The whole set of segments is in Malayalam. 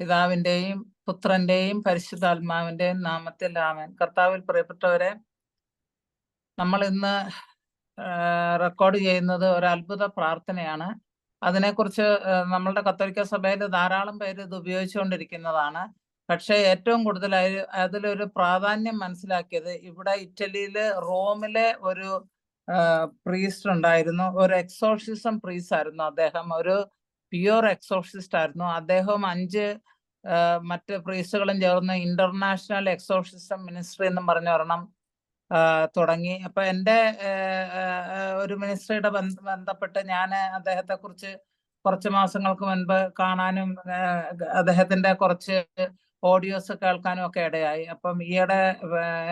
പിതാവിന്റെയും പുത്രന്റെയും പരിശുദ്ധാത്മാവിന്റെയും നാമത്തിൽ ആമേൻ. കർത്താവിൽ പ്രിയപ്പെട്ടവരെ, നമ്മൾ ഇന്ന് റെക്കോർഡ് ചെയ്യുന്നത് ഒരു അത്ഭുത പ്രാർത്ഥനയാണ്. അതിനെക്കുറിച്ച് നമ്മളുടെ കത്തോലിക്ക സഭയിൽ ധാരാളം പേര് ഇത് ഉപയോഗിച്ചുകൊണ്ടിരിക്കുന്നതാണ്. പക്ഷേ ഏറ്റവും കൂടുതൽ അതിലൊരു പ്രാധാന്യം മനസ്സിലാക്കിയത് ഇവിടെ ഇറ്റലിയിലെ റോമിലെ ഒരു പ്രീസ്റ്റ് ഉണ്ടായിരുന്നു. ഒരു എക്സോർസിസം പ്രീസ്റ്റ് ആയിരുന്നു അദ്ദേഹം. ഒരു പ്യുവർ എക്സോർസിസ്റ്റ് ആയിരുന്നു അദ്ദേഹം. 5 മറ്റ് പ്രീസ്റ്റുകളും ചേർന്ന് ഇന്റർനാഷണൽ എക്സോർസിസം മിനിസ്ട്രി എന്നും പറഞ്ഞ ഒരെണ്ണം തുടങ്ങി. അപ്പൊ എൻ്റെ ഒരു മിനിസ്ട്രിയുടെ ബന്ധപ്പെട്ട് ഞാൻ അദ്ദേഹത്തെ കുറിച്ച് കുറച്ച് മാസങ്ങൾക്ക് മുൻപ് കാണാനും അദ്ദേഹത്തിന്റെ കുറച്ച് ഓഡിയോസ് കേൾക്കാനും ഒക്കെ ഇടയായി. അപ്പം ഈയിടെ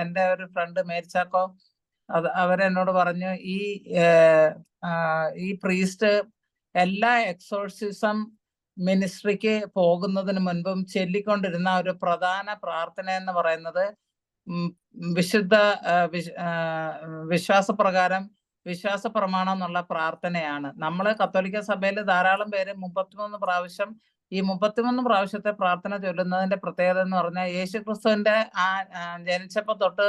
എൻ്റെ ഒരു ഫ്രണ്ട് മേരിച്ചാക്കോ അവരെന്നോട് പറഞ്ഞു, ഈ പ്രീസ്റ്റ് എല്ലാ എക്സോർസിസം മിനിസ്ട്രിക്ക് പോകുന്നതിന് മുൻപും ചൊല്ലിക്കൊണ്ടിരുന്ന ഒരു പ്രധാന പ്രാർത്ഥന എന്ന് പറയുന്നത് വിശുദ്ധ വിശ്വാസപ്രകാരം വിശ്വാസ പ്രമാണം എന്നുള്ള പ്രാർത്ഥനയാണ്. നമ്മൾ കത്തോലിക്ക സഭയിൽ ധാരാളം പേര് 33 പ്രാവശ്യം ഈ 33 പ്രാവശ്യത്തെ പ്രാർത്ഥന ചൊല്ലുന്നതിന്റെ പ്രത്യേകത എന്ന് പറഞ്ഞാൽ യേശുക്രിസ്തുവിന്റെ ജനിച്ചപ്പോ തൊട്ട്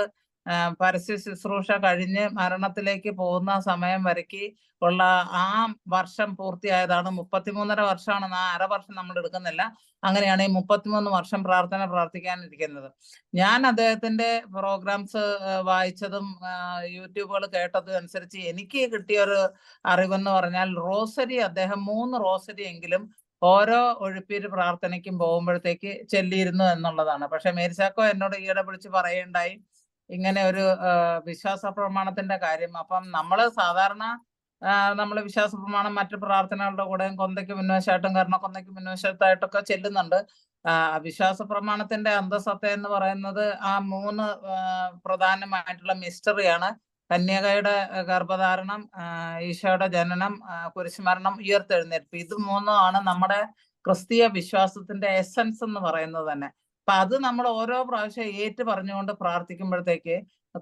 പരസ്യ ശുശ്രൂഷ കഴിഞ്ഞ് മരണത്തിലേക്ക് പോകുന്ന സമയം വരയ്ക്ക് ഉള്ള ആ വർഷം പൂർത്തിയായതാണ്. 33.5 വർഷമാണ്. അര വർഷം നമ്മൾ എടുക്കുന്നില്ല. അങ്ങനെയാണ് ഈ 33 വർഷം പ്രാർത്ഥന പ്രാർത്ഥിക്കാനിരിക്കുന്നത്. ഞാൻ അദ്ദേഹത്തിന്റെ പ്രോഗ്രാംസ് വായിച്ചതും യൂട്യൂബുകൾ കേട്ടതും അനുസരിച്ച് എനിക്ക് കിട്ടിയൊരു അറിവെന്ന് പറഞ്ഞാൽ റോസരി അദ്ദേഹം 3 റോസരി എങ്കിലും ഓരോ ഒഴിപ്പീര് പ്രാർത്ഥനയ്ക്കും പോകുമ്പോഴത്തേക്ക് ചൊല്ലിയിരുന്നു എന്നുള്ളതാണ്. പക്ഷെ മേരിച്ചാക്കോ എന്നോട് ഈയിടെ വിളിച്ച് പറയുണ്ടായി ഇങ്ങനെ ഒരു വിശ്വാസ പ്രമാണത്തിന്റെ കാര്യം. അപ്പം നമ്മൾ സാധാരണ നമ്മൾ വിശ്വാസ പ്രമാണം മറ്റു പ്രാർത്ഥനകളുടെ കൂടെയും കൊന്തയ്ക്ക് മുൻവശമായിട്ടും കർണക്കൊന്തയ്ക്ക് മുൻവശത്തായിട്ടൊക്കെ ചെല്ലുന്നുണ്ട്. വിശ്വാസ പ്രമാണത്തിന്റെ അന്തസത്ത എന്ന് പറയുന്നത് ആ 3 പ്രധാനമായിട്ടുള്ള മിസ്റ്ററിയാണ്. കന്യകയുടെ ഗർഭധാരണം, ഈശോയുടെ ജനനം, കുരിശുമരണം, ഉയർത്തെഴുന്നേൽപ്പ്. ഇത് 3 ആണ് നമ്മുടെ ക്രിസ്തീയ വിശ്വാസത്തിന്റെ എസൻസ് എന്ന് പറയുന്നത് തന്നെ. അപ്പൊ അത് നമ്മൾ ഓരോ പ്രാവശ്യം ഏറ്റു പറഞ്ഞുകൊണ്ട് പ്രാർത്ഥിക്കുമ്പോഴത്തേക്ക്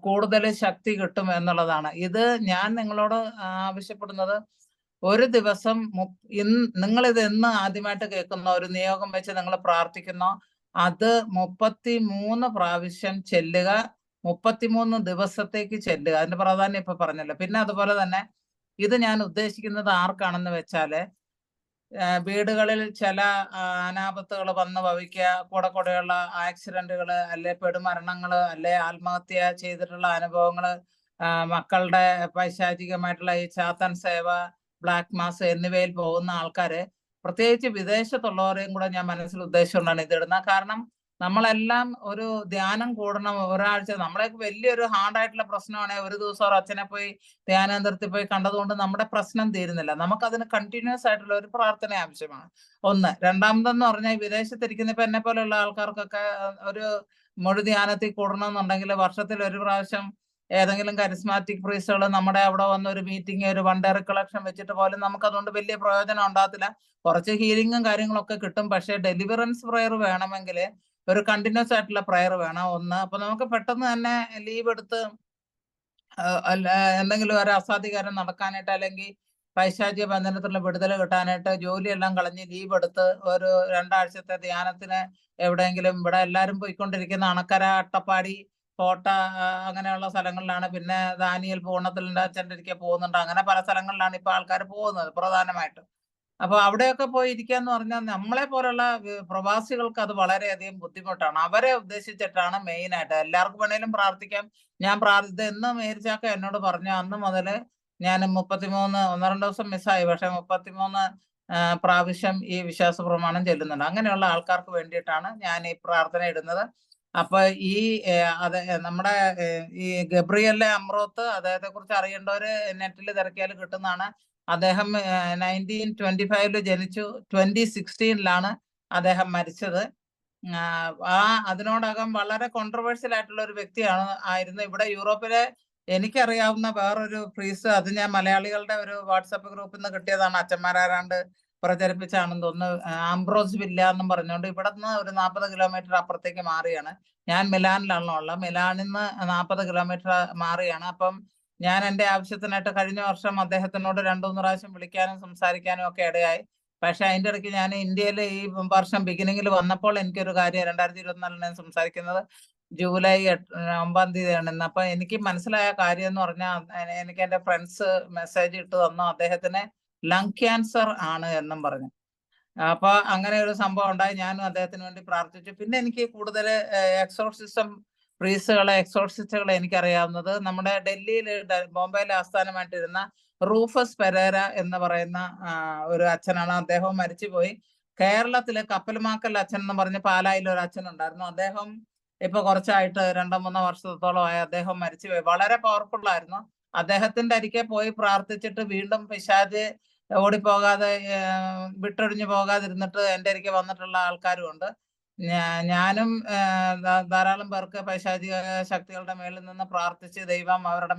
കൂടുതൽ ശക്തി കിട്ടും എന്നുള്ളതാണ്. ഇത് ഞാൻ നിങ്ങളോട് ആവശ്യപ്പെടുന്നത്, ഒരു ദിവസം നിങ്ങൾ ഇത് എന്ന് ആദ്യമായിട്ട് കേൾക്കുന്ന ഒരു നിയോഗം വെച്ച് നിങ്ങൾ പ്രാർത്ഥിക്കുന്നോ അത് 33 പ്രാവശ്യം ചെല്ലുക. 33 ദിവസത്തേക്ക് ചെല്ലുക. അതിന്റെ പ്രാധാന്യം ഇപ്പൊ പറഞ്ഞല്ലോ. പിന്നെ അതുപോലെ തന്നെ ഇത് ഞാൻ ഉദ്ദേശിക്കുന്നത് ആർക്കാണെന്ന് വെച്ചാല്, വീടുകളിൽ ചില അനാപത്തുകൾ വന്ന് ഭവിക്കുക, കൂടെയുള്ള ആക്സിഡന്റുകള്, അല്ലെ പെടുമരണങ്ങള്, അല്ലെ ആത്മഹത്യ ചെയ്തിട്ടുള്ള അനുഭവങ്ങള്, മക്കളുടെ പൈശാചികമായിട്ടുള്ള ഈ ചാത്തൻ സേവ, ബ്ലാക്ക് മാസ് എന്നിവയിൽ പോകുന്ന ആൾക്കാര്, പ്രത്യേകിച്ച് വിദേശത്തുള്ളവരെയും കൂടെ ഞാൻ മനസ്സിൽ ഉദ്ദേശിച്ചുകൊണ്ടാണ് ഇതിടുന്നത്. കാരണം നമ്മളെല്ലാം ഒരു ധ്യാനം കൂടണം. ഒരാഴ്ച നമ്മളെയൊക്കെ വലിയൊരു ഹാർഡായിട്ടുള്ള പ്രശ്നമാണെങ്കിൽ ഒരു ദിവസം ഒരു അച്ഛനെ പോയി ധ്യാനേന്ദ്രത്തിൽ പോയി കണ്ടതുകൊണ്ട് നമ്മുടെ പ്രശ്നം തീരുന്നില്ല. നമുക്കതിന് കണ്ടിന്യൂസ് ആയിട്ടുള്ള ഒരു പ്രാർത്ഥന ആവശ്യമാണ്. ഒന്ന്. രണ്ടാമതെന്ന് പറഞ്ഞാൽ വിദേശത്തിരിക്കുന്ന ഇപ്പൊ എന്നെ പോലെയുള്ള ആൾക്കാർക്കൊക്കെ ഒരു മുഴു ധ്യാനത്തിൽ കൂടണമെന്നുണ്ടെങ്കിൽ വർഷത്തിൽ ഒരു പ്രാവശ്യം ഏതെങ്കിലും കരിസ്മാറ്റിക് പ്രീസ്റ്റുകൾ നമ്മുടെ അവിടെ വന്ന ഒരു മീറ്റിംഗ്, ഒരു വൺ ഡേ റിക്കളക്ഷൻ വെച്ചിട്ട് പോലും നമുക്കതുകൊണ്ട് വലിയ പ്രയോജനം ഉണ്ടാകത്തില്ല. കുറച്ച് ഹീലിങ്ങും കാര്യങ്ങളൊക്കെ കിട്ടും. പക്ഷേ ഡെലിവറൻസ് പ്രയർ വേണമെങ്കിൽ ഒരു കണ്ടിന്യൂസ് ആയിട്ടുള്ള പ്രയർ വേണം. ഒന്ന്. അപ്പൊ നമുക്ക് പെട്ടെന്ന് തന്നെ ലീവ് എടുത്ത് എന്തെങ്കിലും ഒരു അസാധികാരം നടക്കാനായിട്ട്, അല്ലെങ്കിൽ പൈശാചിക ബന്ധനത്തിലുള്ള വിടുതൽ കിട്ടാനായിട്ട് ജോലിയെല്ലാം കളഞ്ഞ് ലീവ് എടുത്ത് ഒരു 2 ആഴ്ചത്തെ ധ്യാനത്തിന് എവിടെയെങ്കിലും, ഇവിടെ എല്ലാവരും പോയിക്കൊണ്ടിരിക്കുന്ന അണക്കര, അട്ടപ്പാടി, കോട്ട, അങ്ങനെയുള്ള സ്ഥലങ്ങളിലാണ്. പിന്നെ ദാനിയേൽ പൂർണ്ണത്തിലുണ്ട്, അച്ഛൻ്റെ ഒരിക്കൽ പോകുന്നുണ്ട്. അങ്ങനെ പല സ്ഥലങ്ങളിലാണ് ഇപ്പൊ ആൾക്കാർ പോകുന്നത് പ്രധാനമായിട്ടും. അപ്പൊ അവിടെയൊക്കെ പോയി ഇരിക്കാന്ന് പറഞ്ഞാൽ നമ്മളെ പോലുള്ള പ്രവാസികൾക്ക് അത് വളരെയധികം ബുദ്ധിമുട്ടാണ്. അവരെ ഉദ്ദേശിച്ചിട്ടാണ് മെയിൻ ആയിട്ട്. എല്ലാവർക്കും വേണേലും പ്രാർത്ഥിക്കാം. ഞാൻ എന്ന് മേരിച്ചാക്ക എന്നോട് പറഞ്ഞു അന്ന് മുതൽ ഞാൻ 33 1-2 ദിവസം മിസ്സായി, പക്ഷെ 33 പ്രാവശ്യം ഈ വിശ്വാസ പ്രമാണം ചെല്ലുന്നുണ്ട്. അങ്ങനെയുള്ള ആൾക്കാർക്ക് വേണ്ടിയിട്ടാണ് ഞാൻ ഈ പ്രാർത്ഥന ഇടുന്നത്. അപ്പൊ ഈ നമ്മുടെ ഈ ഗബ്രിയലിലെ അമ്രോത്ത്, അദ്ദേഹത്തെ കുറിച്ച് അറിയേണ്ടവര് നെറ്റിൽ തിരക്കിയാൽ കിട്ടുന്നതാണ്. അദ്ദേഹം 1925 ജനിച്ചു. 2016 അദ്ദേഹം മരിച്ചത്. അതിനോടകം വളരെ കോൺട്രവേഴ്സ്യൽ ആയിട്ടുള്ള ഒരു ആയിരുന്നു. ഇവിടെ യൂറോപ്പിലെ എനിക്കറിയാവുന്ന വേറൊരു പ്രീസ്റ്റ്, അത് ഞാൻ മലയാളികളുടെ ഒരു വാട്സപ്പ് ഗ്രൂപ്പിൽ നിന്ന് കിട്ടിയതാണ്. അച്ഛന്മാരാരാണ്ട് പ്രചരിപ്പിച്ചാണെന്ന് തോന്നുന്നു. ആംബ്രോസ് വില്ല എന്നും പറഞ്ഞുകൊണ്ട് ഇവിടെ നിന്ന് ഒരു 40 കിലോമീറ്റർ അപ്പുറത്തേക്ക് മാറിയാണ്. ഞാൻ മിലാനിലാണല്ലോ ഉള്ളത്. മിലാനിൽ നിന്ന് 40 കിലോമീറ്റർ മാറിയാണ്. അപ്പം ഞാൻ എൻ്റെ ആവശ്യത്തിനായിട്ട് കഴിഞ്ഞ വർഷം അദ്ദേഹത്തിനോട് 2-3 പ്രാവശ്യം വിളിക്കാനും സംസാരിക്കാനും ഒക്കെ ഇടയായി. പക്ഷെ അതിന്റെ ഇടയ്ക്ക് ഞാൻ ഇന്ത്യയിൽ ഈ വർഷം ബിഗിനിങ്ങിൽ വന്നപ്പോൾ എനിക്കൊരു കാര്യം 2024 ഞാൻ സംസാരിക്കുന്നത് ജൂലൈ 9 തീയതിയാണ് ഇന്ന്. അപ്പൊ എനിക്ക് മനസ്സിലായ കാര്യം എന്ന് പറഞ്ഞാൽ എനിക്ക് എന്റെ ഫ്രണ്ട്സ് മെസ്സേജ് ഇട്ട് തന്നു, അദ്ദേഹത്തിന് ലങ് ക്യാൻസർ ആണ് എന്നും പറഞ്ഞു. അപ്പൊ അങ്ങനെ ഒരു സംഭവം ഉണ്ടായി. ഞാനും അദ്ദേഹത്തിന് വേണ്ടി പ്രാർത്ഥിച്ചു. പിന്നെ എനിക്ക് കൂടുതൽ എക്സോർസിസ്റ്റുകളെ എനിക്കറിയാവുന്നത് നമ്മുടെ ഡൽഹിയിൽ ബോംബെയിൽ ആസ്ഥാനമായിട്ടിരുന്ന റൂഫസ് പെരേര എന്ന് പറയുന്ന ഒരു അച്ഛനാണ്. അദ്ദേഹം മരിച്ചുപോയി. കേരളത്തില് കപ്പൽമാക്കൽ അച്ഛൻ എന്ന് പറഞ്ഞ് പാലായിൽ ഒരു അച്ഛൻ ഉണ്ടായിരുന്നു. അദ്ദേഹം ഇപ്പൊ കുറച്ചായിട്ട് 2-3 വർഷത്തോളമായി അദ്ദേഹം മരിച്ചുപോയി. വളരെ പവർഫുൾ ആയിരുന്നു. അദ്ദേഹത്തിന്റെ അരികെ പോയി പ്രാർത്ഥിച്ചിട്ട് വീണ്ടും പിശാച് ഓടിപ്പോകാതെ വിട്ടൊഴിഞ്ഞു പോകാതിരുന്നിട്ട് എൻ്റെ അരികെ വന്നിട്ടുള്ള ആൾക്കാരും ഉണ്ട്. ഞാനും ധാരാളം പേർക്ക് പൈശാചിക ശക്തികളുടെ മേളിൽ നിന്ന് പ്രാർത്ഥിച്ച് ദൈവം അവരുടെ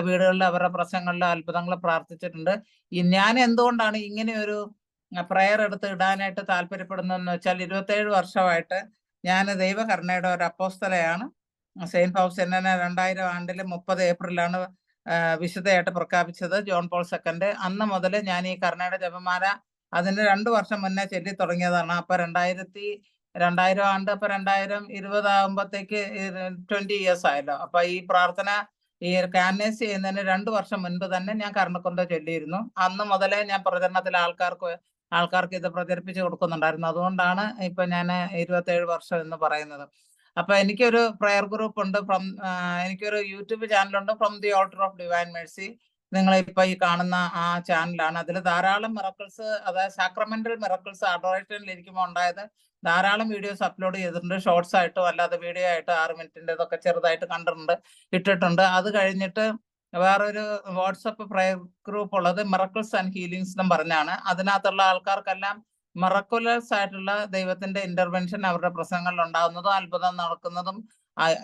വീടുകളിൽ അവരുടെ പ്രശ്നങ്ങളിൽ അത്ഭുതങ്ങൾ പ്രാർത്ഥിച്ചിട്ടുണ്ട്. ഞാൻ എന്തുകൊണ്ടാണ് ഇങ്ങനെ ഒരു പ്രയർ എടുത്ത് ഇടാനായിട്ട് താല്പര്യപ്പെടുന്നതെന്ന് വെച്ചാൽ 27 വർഷമായിട്ട് ഞാൻ ദൈവകരുണയുടെ ഒരു അപ്പോസ്തലയാണ്. സെയിന്റ് ഫൗസ്റ്റീനനെ 2000 ആണ്ടിൽ 30 ഏപ്രിലാണ് വിശുദ്ധയായിട്ട് പ്രഖ്യാപിച്ചത് ജോൺ പോൾ II. അന്ന് മുതൽ ഞാൻ ഈ കരുണയുടെ ജപമാല അതിന് 2 വർഷം മുന്നേ ചൊല്ലി തുടങ്ങിയതാണ്. അപ്പൊ 2000 ആണ്ട് അപ്പൊ 2020 ആകുമ്പോഴത്തേക്ക് 20 ഇയേഴ്സ് ആയല്ലോ. അപ്പൊ ഈ പ്രാർത്ഥന ഈ കാനൈസ് ചെയ്യുന്നതിന് 2 വർഷം മുൻപ് തന്നെ ഞാൻ കരുണക്കൊന്ത ചൊല്ലിയിരുന്നു. അന്ന് മുതലേ ഞാൻ പ്രചരണത്തിൽ ആൾക്കാർക്ക് ഇത് പ്രചരിപ്പിച്ചു കൊടുക്കുന്നുണ്ടായിരുന്നു. അതുകൊണ്ടാണ് ഇപ്പൊ ഞാൻ 27 വർഷം എന്ന് പറയുന്നത്. അപ്പൊ എനിക്കൊരു പ്രയർ ഗ്രൂപ്പ് ഉണ്ട്. എനിക്കൊരു യൂട്യൂബ് ചാനലുണ്ട്, from the alter of divine Mercy. നിങ്ങൾ ഇപ്പൊ ഈ കാണുന്ന ആ ചാനലാണ്. അതിൽ ധാരാളം മിറക്കിൾസ്, അതായത് സാക്രമെന്റൽ മിറക്കിൾസ് അഡോറേഷനിൽ ഇരിക്കുമ്പോൾ ഉണ്ടായത് ധാരാളം വീഡിയോസ് അപ്ലോഡ് ചെയ്തിട്ടുണ്ട്. ഷോർട്സ് ആയിട്ടും അല്ലാതെ വീഡിയോ ആയിട്ട് 6 മിനിറ്റിന്റെ ഇതൊക്കെ ചെറുതായിട്ട് ഇട്ടിട്ടുണ്ട്. അത് കഴിഞ്ഞിട്ട് വേറൊരു വാട്സപ്പ് പ്രയർ ഗ്രൂപ്പ് ഉള്ളത് മിറക്കിൾസ് ആൻഡ് ഹീലിങ്സ് എന്നും പറഞ്ഞാണ്. അതിനകത്തുള്ള ആൾക്കാർക്കെല്ലാം മിറക്കുലസ് ആയിട്ടുള്ള ദൈവത്തിന്റെ ഇന്റർവെൻഷൻ അവരുടെ പ്രസംഗങ്ങളിൽ ഉണ്ടാകുന്നതും അത്ഭുതം നടക്കുന്നതും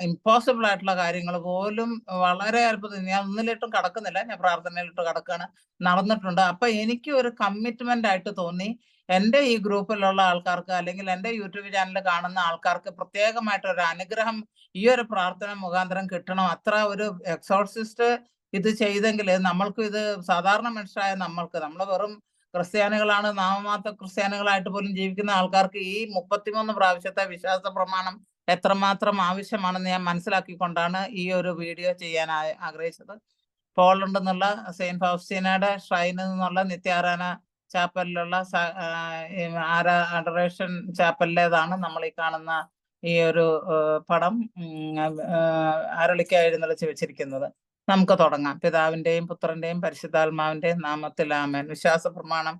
ഇമ്പോസിബിൾ ആയിട്ടുള്ള കാര്യങ്ങൾ പോലും വളരെ അത്ഭുതം. ഞാൻ ഒന്നിലിട്ടും കടക്കുന്നില്ല, ഞാൻ പ്രാർത്ഥനയിലിട്ട് കടക്കാണ്, നടന്നിട്ടുണ്ട്. അപ്പൊ എനിക്ക് ഒരു കമ്മിറ്റ്മെന്റ് ആയിട്ട് തോന്നി, എന്റെ ഈ ഗ്രൂപ്പിലുള്ള ആൾക്കാർക്ക് അല്ലെങ്കിൽ എന്റെ യൂട്യൂബ് ചാനൽ കാണുന്ന ആൾക്കാർക്ക് പ്രത്യേകമായിട്ട് ഒരു അനുഗ്രഹം ഈ ഒരു പ്രാർത്ഥന മുഖാന്തരം കിട്ടണം. അത്ര ഒരു എക്സോർസിസ്റ്റ് ഇത് ചെയ്തെങ്കിൽ നമ്മൾക്ക് ഇത് സാധാരണ മനുഷ്യരായ നമ്മൾ വെറും ക്രിസ്ത്യാനികളാണ്, നാമമാത്ര ക്രിസ്ത്യാനികളായിട്ട് പോലും ജീവിക്കുന്ന ആൾക്കാർക്ക് ഈ 33 പ്രാവശ്യത്തെ വിശ്വാസ പ്രമാണം എത്രമാത്രം ആവശ്യമാണെന്ന് ഞാൻ മനസ്സിലാക്കിക്കൊണ്ടാണ് ഈ ഒരു വീഡിയോ ചെയ്യാൻ ആഗ്രഹിച്ചത്. പോളണ്ട് എന്നുള്ള സെയിന്റ് ഫൗസ്റ്റീനയുടെ ഷ്രൈനിൽ നിന്നുള്ള നിത്യാരാധന ചാപ്പലിലുള്ള അഡറേഷൻ ചാപ്പലിലേതാണ് നമ്മൾ ഈ കാണുന്ന ഈ ഒരു പടം അരളിക്ക എഴുന്നള്ളിച്ച് വെച്ചിരിക്കുന്നത്. നമുക്ക് തുടങ്ങാം. പിതാവിന്റെയും പുത്രന്റെയും പരിശുദ്ധാത്മാവിന്റെയും നാമത്തിൽ ആമേൻ. വിശ്വാസ പ്രമാണം.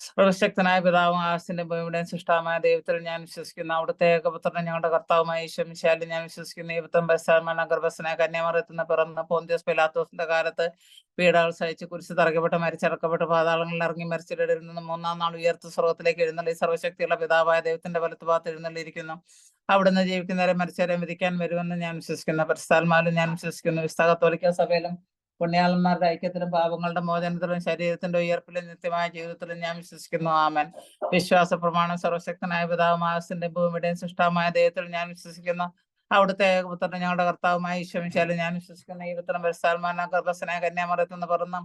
സർവശക്തനായ പിതാവും ആകാശത്തിന്റെ ഭൂമിയുടെയും സൃഷ്ടാവായ ദൈവത്തിൽ ഞാൻ വിശ്വസിക്കുന്നു. അവിടുത്തെ ഏകപുത്രനെ ഞങ്ങളുടെ കർത്താവുമായ ഈശോ മിശിഹായിൽ ഞാൻ വിശ്വസിക്കുന്നു. ഈ പുത്രൻ പരിശുദ്ധാത്മാവിനാൽ ഗർഭസ്ഥനായ കന്യാമറിയത്തിൽ പിറന്ന പോന്തിയോസ് പീലാത്തോസിന്റെ കാലത്ത് പീഡകൾ സഹിച്ച് കുരിശ് തറയ്ക്കപ്പെട്ട് മരിച്ചടക്കപ്പെട്ട് പാതാളങ്ങളിൽ ഇറങ്ങി മരിച്ചിടയിൽ നിന്ന് 3-ാം നാൾ ഉയർത്ത് സ്വർഗ്ഗത്തിലേക്ക് എഴുന്നള്ളി സർവ്വശക്തിയുള്ള പിതാവായ ദൈവത്തിന്റെ വലത്തുഭാഗത്ത് എഴുന്നള്ളിയിരിക്കുന്നു. അവിടുന്ന് ജീവിക്കുന്നവരെ മരിച്ചവരെ വിധിക്കാൻ വരുമെന്ന് ഞാൻ വിശ്വസിക്കുന്നു. പരിശുദ്ധാത്മാവിലും ഞാൻ വിശ്വസിക്കുന്നു. വിശുദ്ധ കത്തോലിക്ക സഭയിലും പുണ്യാളന്മാരുടെ ഐക്യത്തിലും പാപങ്ങളുടെ മോചനത്തിലും ശരീരത്തിന്റെ ഉയർപ്പിലും നിത്യമായ ജീവിതത്തിലും ഞാൻ വിശ്വസിക്കുന്നു. ആമേൻ. വിശ്വാസ പ്രമാണം. സർവശക്തനായ പിതാവും ആകാശത്തിന്റെയും ഭൂമിയുടെയും സൃഷ്ടാവായ ദൈവത്തിൽ ഞാൻ വിശ്വസിക്കുന്നു. അവിടുത്തെ ഏകപുത്രനെ ഞങ്ങളുടെ കർത്താവുമായ ഈശോ മിശിഹായിൽ ഞാൻ വിശ്വസിക്കുന്നു. ഈ പുത്രൻ പരിശുദ്ധാത്മാവിനാൽ ഗർഭസ്ഥനായ കന്യാമറിയത്തിൽ നിന്ന് പിറന്ന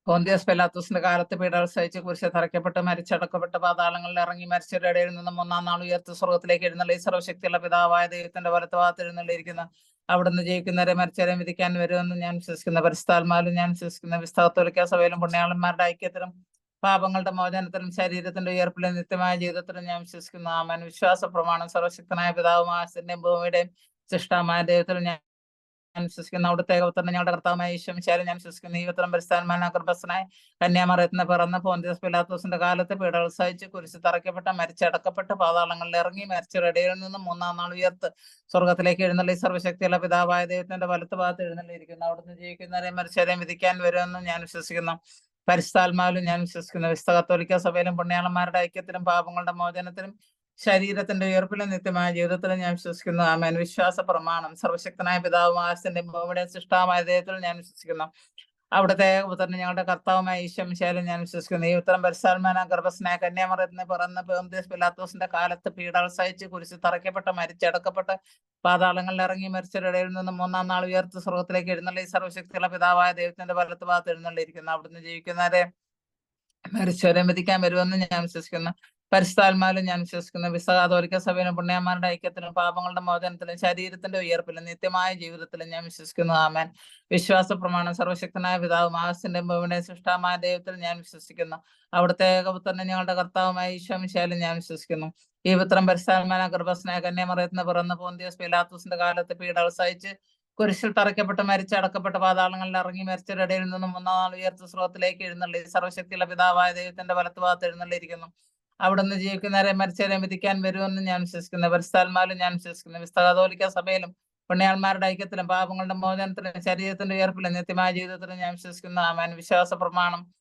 പോന്തിയോസ് പീലാത്തോസിന്റെ കാലത്ത് പീഡകൾ സഹിച്ച് കുരിശിൽ തറയ്ക്കപ്പെട്ട് മരിച്ചടക്കപ്പെട്ട് പാതാളങ്ങളിൽ ഇറങ്ങി മരിച്ചവരുടെ ഇടയിൽ നിന്ന് 3-ാം നാൾ ഉയർത്ത് സ്വർഗ്ഗത്തിലേക്ക് എഴുന്നള്ളി സർവ്വശക്തിയുള്ള പിതാവായ ദൈവത്തിന്റെ വലത്തുഭാഗത്ത് എഴുന്നള്ളിയിരിക്കുന്നു. അവിടുന്ന് ജീവിക്കുന്നവരെ മരിച്ചവരെ വിധിക്കാൻ വരുമെന്ന് ഞാൻ വിശ്വസിക്കുന്ന പരിശുദ്ധാത്മാവിലും ഞാൻ വിശ്വസിക്കുന്ന വിശുദ്ധ കത്തോലിക്ക സഭയിലും പുണ്യാളന്മാരുടെ ഐക്യത്തിലും പാപങ്ങളുടെ മോചനത്തിലും ശരീരത്തിന്റെ ഉയർപ്പിലും നിത്യമായ ജീവിതത്തിലും ഞാൻ വിശ്വസിക്കുന്നു. ആമേൻ. വിശ്വാസ പ്രമാണം. സർവശക്തനായ പിതാവും ആകാശത്തിന്റെയും ഭൂമിയുടെയും സൃഷ്ടാവായ ദൈവത്തിൽ ഞാൻ വിശ്വസിക്കുന്നു. അവിടുത്തെ ഏകപുത്രനെ ഞങ്ങളുടെ കർത്താവായ ഈശോ മിശിഹായിൽ ഞാൻ വിശ്വസിക്കുന്നു. ഈ പുത്രൻ പരിശുദ്ധാത്മാവിനാൽ ഗർഭസ്ഥനായ കന്യാമറിയത്തിൽ നിന്ന് പിറന്ന പോന്തിയോസ് പീലാത്തോസിന്റെ കാലത്ത് പീഡകൾ സഹിച്ച് കുരിശിൽ തറയ്ക്കപ്പെട്ട് മരിച്ചടക്കപ്പെട്ട് പാതാളങ്ങളിൽ ഇറങ്ങി മരിച്ചവരുടെ ഇടയിൽ നിന്ന് 3-ാം നാൾ ഉയർത്ത് സ്വർഗ്ഗത്തിലേക്ക് എഴുന്നള്ളി സർവ്വശക്തിയുള്ള പിതാവായ ദൈവത്തിന്റെ വലത്തുഭാഗത്ത് എഴുന്നള്ളിയിരിക്കുന്നു. അവിടുന്ന് ജീവിക്കുന്നവരെ മരിച്ചവരെയും വിധിക്കാൻ വരുമെന്ന് ഞാൻ വിശ്വസിക്കുന്നു. പരിശുദ്ധാത്മാവിലും ഞാൻ വിശ്വസിക്കുന്നു. വിശുദ്ധ കത്തോലിക്ക സഭയിലും പുണ്യാളന്മാരുടെ ഐക്യത്തിലും പാപങ്ങളുടെ മോചനത്തിലും ശരീരത്തിന്റെ ഉയർപ്പിലും നിത്യമായ ജീവിതത്തിലും ഞാൻ വിശ്വസിക്കുന്നു. ആമേൻ. വിശ്വാസ പ്രമാണം. സർവശക്തനായ പിതാവും ആകാശത്തിന്റെയും ഭൂമിയുടെയും സൃഷ്ടാവായ ദൈവത്തിൽ ഞാൻ വിശ്വസിക്കുന്നു. അവിടുത്തെ ഏകപുത്രനെ ഞങ്ങളുടെ കർത്താവുമായ ഈശോ മിശിഹായിൽ ഞാൻ വിശ്വസിക്കുന്നു. ഈ ഉത്തരം പരിശുദ്ധാത്മാവിനാൽ ഗർഭസ്ഥനായ കന്യാമറിയത്തിൽ നിന്ന് പിറന്ന പോന്തിയോസ് പീലാത്തോസിന്റെ കാലത്ത് പീഡകൾ സഹിച്ച് കുരിശിൽ തറയ്ക്കപ്പെട്ട് മരിച്ചടക്കപ്പെട്ട് പാതാളങ്ങളിൽ ഇറങ്ങി മരിച്ചവരുടെ ഇടയിൽ നിന്ന് 3-ാം നാൾ ഉയർത്ത് സ്വർഗ്ഗത്തിലേക്ക് എഴുന്നള്ളി സർവ്വശക്തിയുള്ള പിതാവായ ദൈവത്തിന്റെ വലത്തുഭാഗത്ത് എഴുന്നള്ളിയിരിക്കുന്നു. അവിടുന്ന് ജീവിക്കുന്നവരെ മരിച്ചവരെ വിധിക്കാൻ വരുമെന്ന് ഞാൻ വിശ്വസിക്കുന്നു. പരിശുദ്ധാത്മാവിലും ഞാൻ വിശ്വസിക്കുന്നു. വിശുദ്ധ കത്തോലിക്ക സഭയിലും പുണ്യവാന്മാരുടെ ഐക്യത്തിലും പാപങ്ങളുടെ മോചനത്തിലും ശരീരത്തിന്റെ ഉയർപ്പിലും നിത്യമായ ജീവിതത്തിലും ഞാൻ വിശ്വസിക്കുന്നു. ആമേൻ. വിശ്വാസ പ്രമാണം. സർവശക്തനായ പിതാവും ആകാശത്തിന്റെയും ഭൂമിയുടെയും സൃഷ്ടാവായ ദൈവത്തിൽ ഞാൻ വിശ്വസിക്കുന്നു. അവിടുത്തെ ഏകപുത്രനും ഞങ്ങളുടെ കർത്താവുമായ ഈശോ മിശിഹായിലും ഞാൻ വിശ്വസിക്കുന്നു. ഈ പുത്രൻ പരിശുദ്ധാത്മാവിനാൽ ഗർഭസ്ഥനായ കന്യാമറിയത്തിന് പിറന്ന് പോന്തിയോസ് പീലാത്തോസിന്റെ കാലത്ത് പീഡകൾ സഹിച്ച് കുരിശിൽ തറയ്ക്കപ്പെട്ട് മരിച്ച് അടക്കപ്പെട്ട പാതാളങ്ങളിൽ ഇറങ്ങി മരിച്ചവരുടെ ഇടയിൽ നിന്നും മൂന്നാം നാൾ ഉയർത്ത സ്രോതത്തിലേക്ക് എഴുന്നള്ളി സർവ്വശക്തിയുള്ള പിതാവായ ദൈവത്തിന്റെ വലത്തുഭാഗത്ത് എഴുന്നള്ളിയിരിക്കുന്നു. അവിടുന്ന് ജീവിക്കുന്നവരെ മരിച്ചവരെ വിധിക്കാൻ വരുമെന്ന് ഞാൻ വിശ്വസിക്കുന്നു. പരിശുദ്ധാത്മാവിലും ഞാൻ വിശ്വസിക്കുന്നു. വിശുദ്ധ കത്തോലിക്ക സഭയിലും പുണ്യാളന്മാരുടെ ഐക്യത്തിലും പാപങ്ങളുടെ മോചനത്തിലും ശരീരത്തിന്റെ ഉയർപ്പിലും നിത്യമായ ജീവിതത്തിലും ഞാൻ വിശ്വസിക്കുന്നു. ആമേൻ. വിശ്വാസ പ്രമാണം.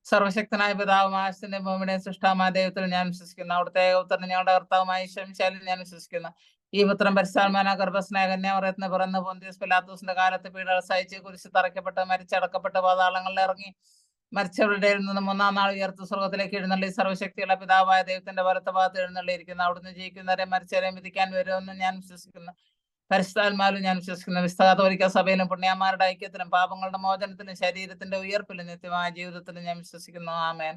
സർവശക്തനായ പിതാവും ആകാശത്തിന്റെയും ഭൂമിയുടെയും സൃഷ്ടാവായ ദൈവത്തിൽ ഞാൻ വിശ്വസിക്കുന്നു. അവിടുത്തെ ഏകപുത്രനും ഞങ്ങളുടെ കർത്താവുമായ ഈശോ മിശിഹായിലും ഞാൻ വിശ്വസിക്കുന്നു. ഈ പുത്രൻ പരിശുദ്ധാത്മാവിനാൽ ഗർഭസ്ഥനായ കന്യാമറിയത്തിന് പിറന്ന് പൊന്തിയോസ് പീലാത്തോസിന്റെ കാലത്ത് പീഡകൾ സഹിച്ച് കുരിശിൽ തറയ്ക്കപ്പെട്ട് മരിച്ചടക്കപ്പെട്ട് പാതാളങ്ങളിൽ ഇറങ്ങി മരിച്ചവരുടെ ഇടയിൽ നിന്ന് മൂന്നാം നാൾ ഉയർത്ത് സ്വർഗ്ഗത്തിലേക്ക് എഴുന്നള്ളി സർവ്വശക്തിയുള്ള പിതാവായ ദൈവത്തിന്റെ വലത്തുഭാഗത്ത് എഴുന്നള്ളിയിരിക്കുന്നു. അവിടുന്ന് ജീവിക്കുന്നവരെ മരിച്ചവരെയും വിധിക്കാൻ വരുമെന്ന് ഞാൻ വിശ്വസിക്കുന്നു. പരിശുദ്ധാത്മാവിലും ഞാൻ വിശ്വസിക്കുന്നു. വിശുദ്ധ കത്തോലിക്ക സഭയിലും പുണ്യവാന്മാരുടെ ഐക്യത്തിലും പാപങ്ങളുടെ മോചനത്തിലും ശരീരത്തിന്റെ ഉയർപ്പിലും നിത്യമായ ജീവിതത്തിലും ഞാൻ വിശ്വസിക്കുന്നു. ആമേൻ.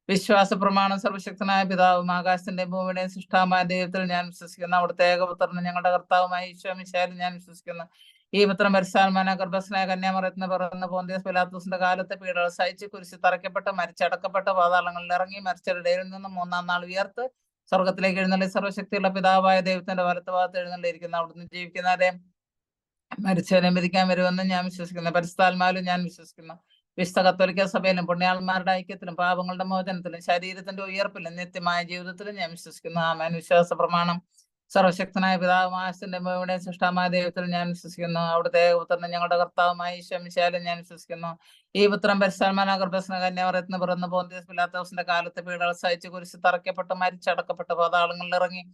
വിശ്വാസ പ്രമാണം. സർവശക്തനായ പിതാവും ആകാശത്തിന്റെയും ഭൂമിയുടെയും സൃഷ്ടാവായ ദൈവത്തിൽ ഞാൻ വിശ്വസിക്കുന്നു. അവിടുത്തെ ഏകപുത്രനും ഞങ്ങളുടെ കർത്താവുമായ ഈശോ മിശിഹായിലും ഞാൻ വിശ്വസിക്കുന്നു. ഈ പുത്രൻ പരിശുദ്ധാത്മാവിനാൽ ഗർഭസ്ഥനായ കന്യാമറിയത്തിന് പിറന്ന് പോന്തിയോസ് പീലാത്തോസിന്റെ കാലത്ത് പീഡകൾ സഹിച്ച് കുരിശിൽ തറയ്ക്കപ്പെട്ട് മരിച്ചടക്കപ്പെട്ട് പാതാളങ്ങളിൽ ഇറങ്ങി മരിച്ചവരുടെ ഇടയിൽ നിന്നും മൂന്നാം നാൾ ഉയർത്ത് സ്വർഗ്ഗത്തിലേക്ക് എഴുന്നള്ളി സർവ്വശക്തിയുള്ള പിതാവായ ദൈവത്തിന്റെ വലത്തുഭാഗത്ത് എഴുന്നള്ളിയിരിക്കുന്നു. അവിടുന്ന് ജീവിക്കുന്നവരെ മരിച്ചവരെയും വിധിക്കാൻ വരുമെന്ന് ഞാൻ വിശ്വസിക്കുന്നു. പരിശുദ്ധാത്മാവിലും ഞാൻ വിശ്വസിക്കുന്നു. വിശുദ്ധ കത്തോലിക്ക സഭയിലും പുണ്യാളന്മാരുടെ ഐക്യത്തിലും പാപങ്ങളുടെ മോചനത്തിലും ശരീരത്തിന്റെ ഉയർപ്പിലും നിത്യമായ ജീവിതത്തിലും ഞാൻ വിശ്വസിക്കുന്നു. ആമേൻ. വിശ്വാസ പ്രമാണം. സർവശക്തനായ പിതാവും ആകാശത്തിന്റെയും ഭൂമിയുടെയും സൃഷ്ടാവായ ദൈവത്തിൽ ഞാൻ വിശ്വസിക്കുന്നു. അവിടുത്തെ ഏകപുത്രനും ഞങ്ങളുടെ കർത്താവുമായ ഈശോ മിശിഹായിലും ഞാൻ വിശ്വസിക്കുന്നു. ഈ പുത്രൻ പരിശുദ്ധാത്മാവിനാൽ ഗർഭസ്ഥനായ കന്യാമറിയത്തിന് പിറന്ന് പോന്തിയോസ് പീലാത്തോസിന്റെ കാലത്ത് പീഡകൾ സഹിച്ച് കുരിശിൽ തറയ്ക്കപ്പെട്ട് മരിച്ചടക്കപ്പെട്ട് പാതാളങ്ങളിൽ ഇറങ്ങി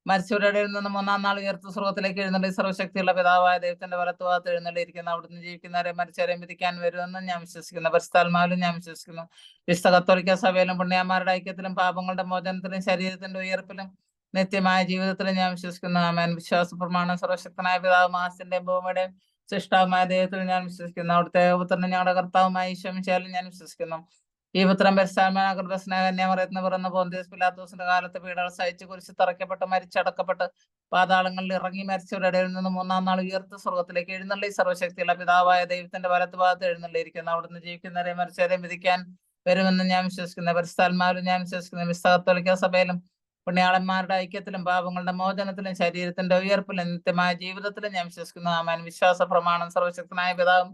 മരിച്ചവരുടെ ഇടയിൽ നിന്ന് മൂന്നാം നാൾ ഉയർത്ത് സ്വർഗ്ഗത്തിലേക്ക് എഴുന്നള്ളി സർവ്വശക്തിയുള്ള പിതാവായ ദൈവത്തിന്റെ വലത്തുഭാഗത്ത് എഴുന്നള്ളിയിരിക്കുന്നു. അവിടുന്ന് ജീവിക്കുന്നവരെ മരിച്ചവരെയും വിധിക്കാൻ വരുമെന്ന് ഞാൻ വിശ്വസിക്കുന്നു. പരിശുദ്ധാത്മാവിലും ഞാൻ വിശ്വസിക്കുന്നു. വിശുദ്ധ കത്തോലിക്ക സഭയിലും പുണ്യവാന്മാരുടെ ഐക്യത്തിലും പാപങ്ങളുടെ മോചനത്തിലും ശരീരത്തിന്റെ ഉയർപ്പിലും നിത്യമായ ജീവിതത്തിലും ഞാൻ വിശ്വസിക്കുന്നു. ആമേൻ. വിശ്വാസ പ്രമാണം. സർവശക്തനായ പിതാവും ആകാശത്തിന്റെയും ഭൂമിയുടെയും സൃഷ്ടാവുമായ ദൈവത്തിൽ ഞാൻ വിശ്വസിക്കുന്നു. അവിടുത്തെ ഏകപുത്രനും ഞങ്ങളുടെ കർത്താവുമായ ഈശോ മിശിഹായിലും ഞാൻ വിശ്വസിക്കുന്നു. ഈ പുത്രൻ പരിശുദ്ധാത്മാവിനാൽ ഗർഭസ്ഥനായ കന്യാമറിയത്തിന് പിറന്ന് പോന്തിയോസ് പീലാത്തോസിന്റെ കാലത്ത് പീഡകൾ സഹിച്ച് കുരിശിൽ തറയ്ക്കപ്പെട്ട് മരിച്ചടക്കപ്പെട്ട് പാതാളങ്ങളിൽ ഇറങ്ങി മരിച്ചവരുടെ ഇടയിൽ നിന്ന് മൂന്നാം നാൾ ഉയർത്ത് സ്വർഗ്ഗത്തിലേക്ക് എഴുന്നള്ളി സർവ്വശക്തിയുള്ള പിതാവായ ദൈവത്തിന്റെ വലത്തുഭാഗത്ത് എഴുന്നള്ളിയിരിക്കുന്നു. അവിടുന്ന് ജീവിക്കുന്നവരെ മരിച്ചവരെയും വിധിക്കാൻ വരുമെന്ന് ഞാൻ വിശ്വസിക്കുന്നു. പരിശുദ്ധാത്മാവിലും ഞാൻ വിശ്വസിക്കുന്നു. വിശുദ്ധ കത്തോലിക്ക സഭയിലും പുണ്യാളന്മാരുടെ ഐക്യത്തിലും പാപങ്ങളുടെ മോചനത്തിലും ശരീരത്തിന്റെ ഉയർപ്പിലും നിത്യമായ ജീവിതത്തിലും ഞാൻ വിശ്വസിക്കുന്നു. ആമേൻ. വിശ്വാസ പ്രമാണം. സർവശക്തനായ പിതാവും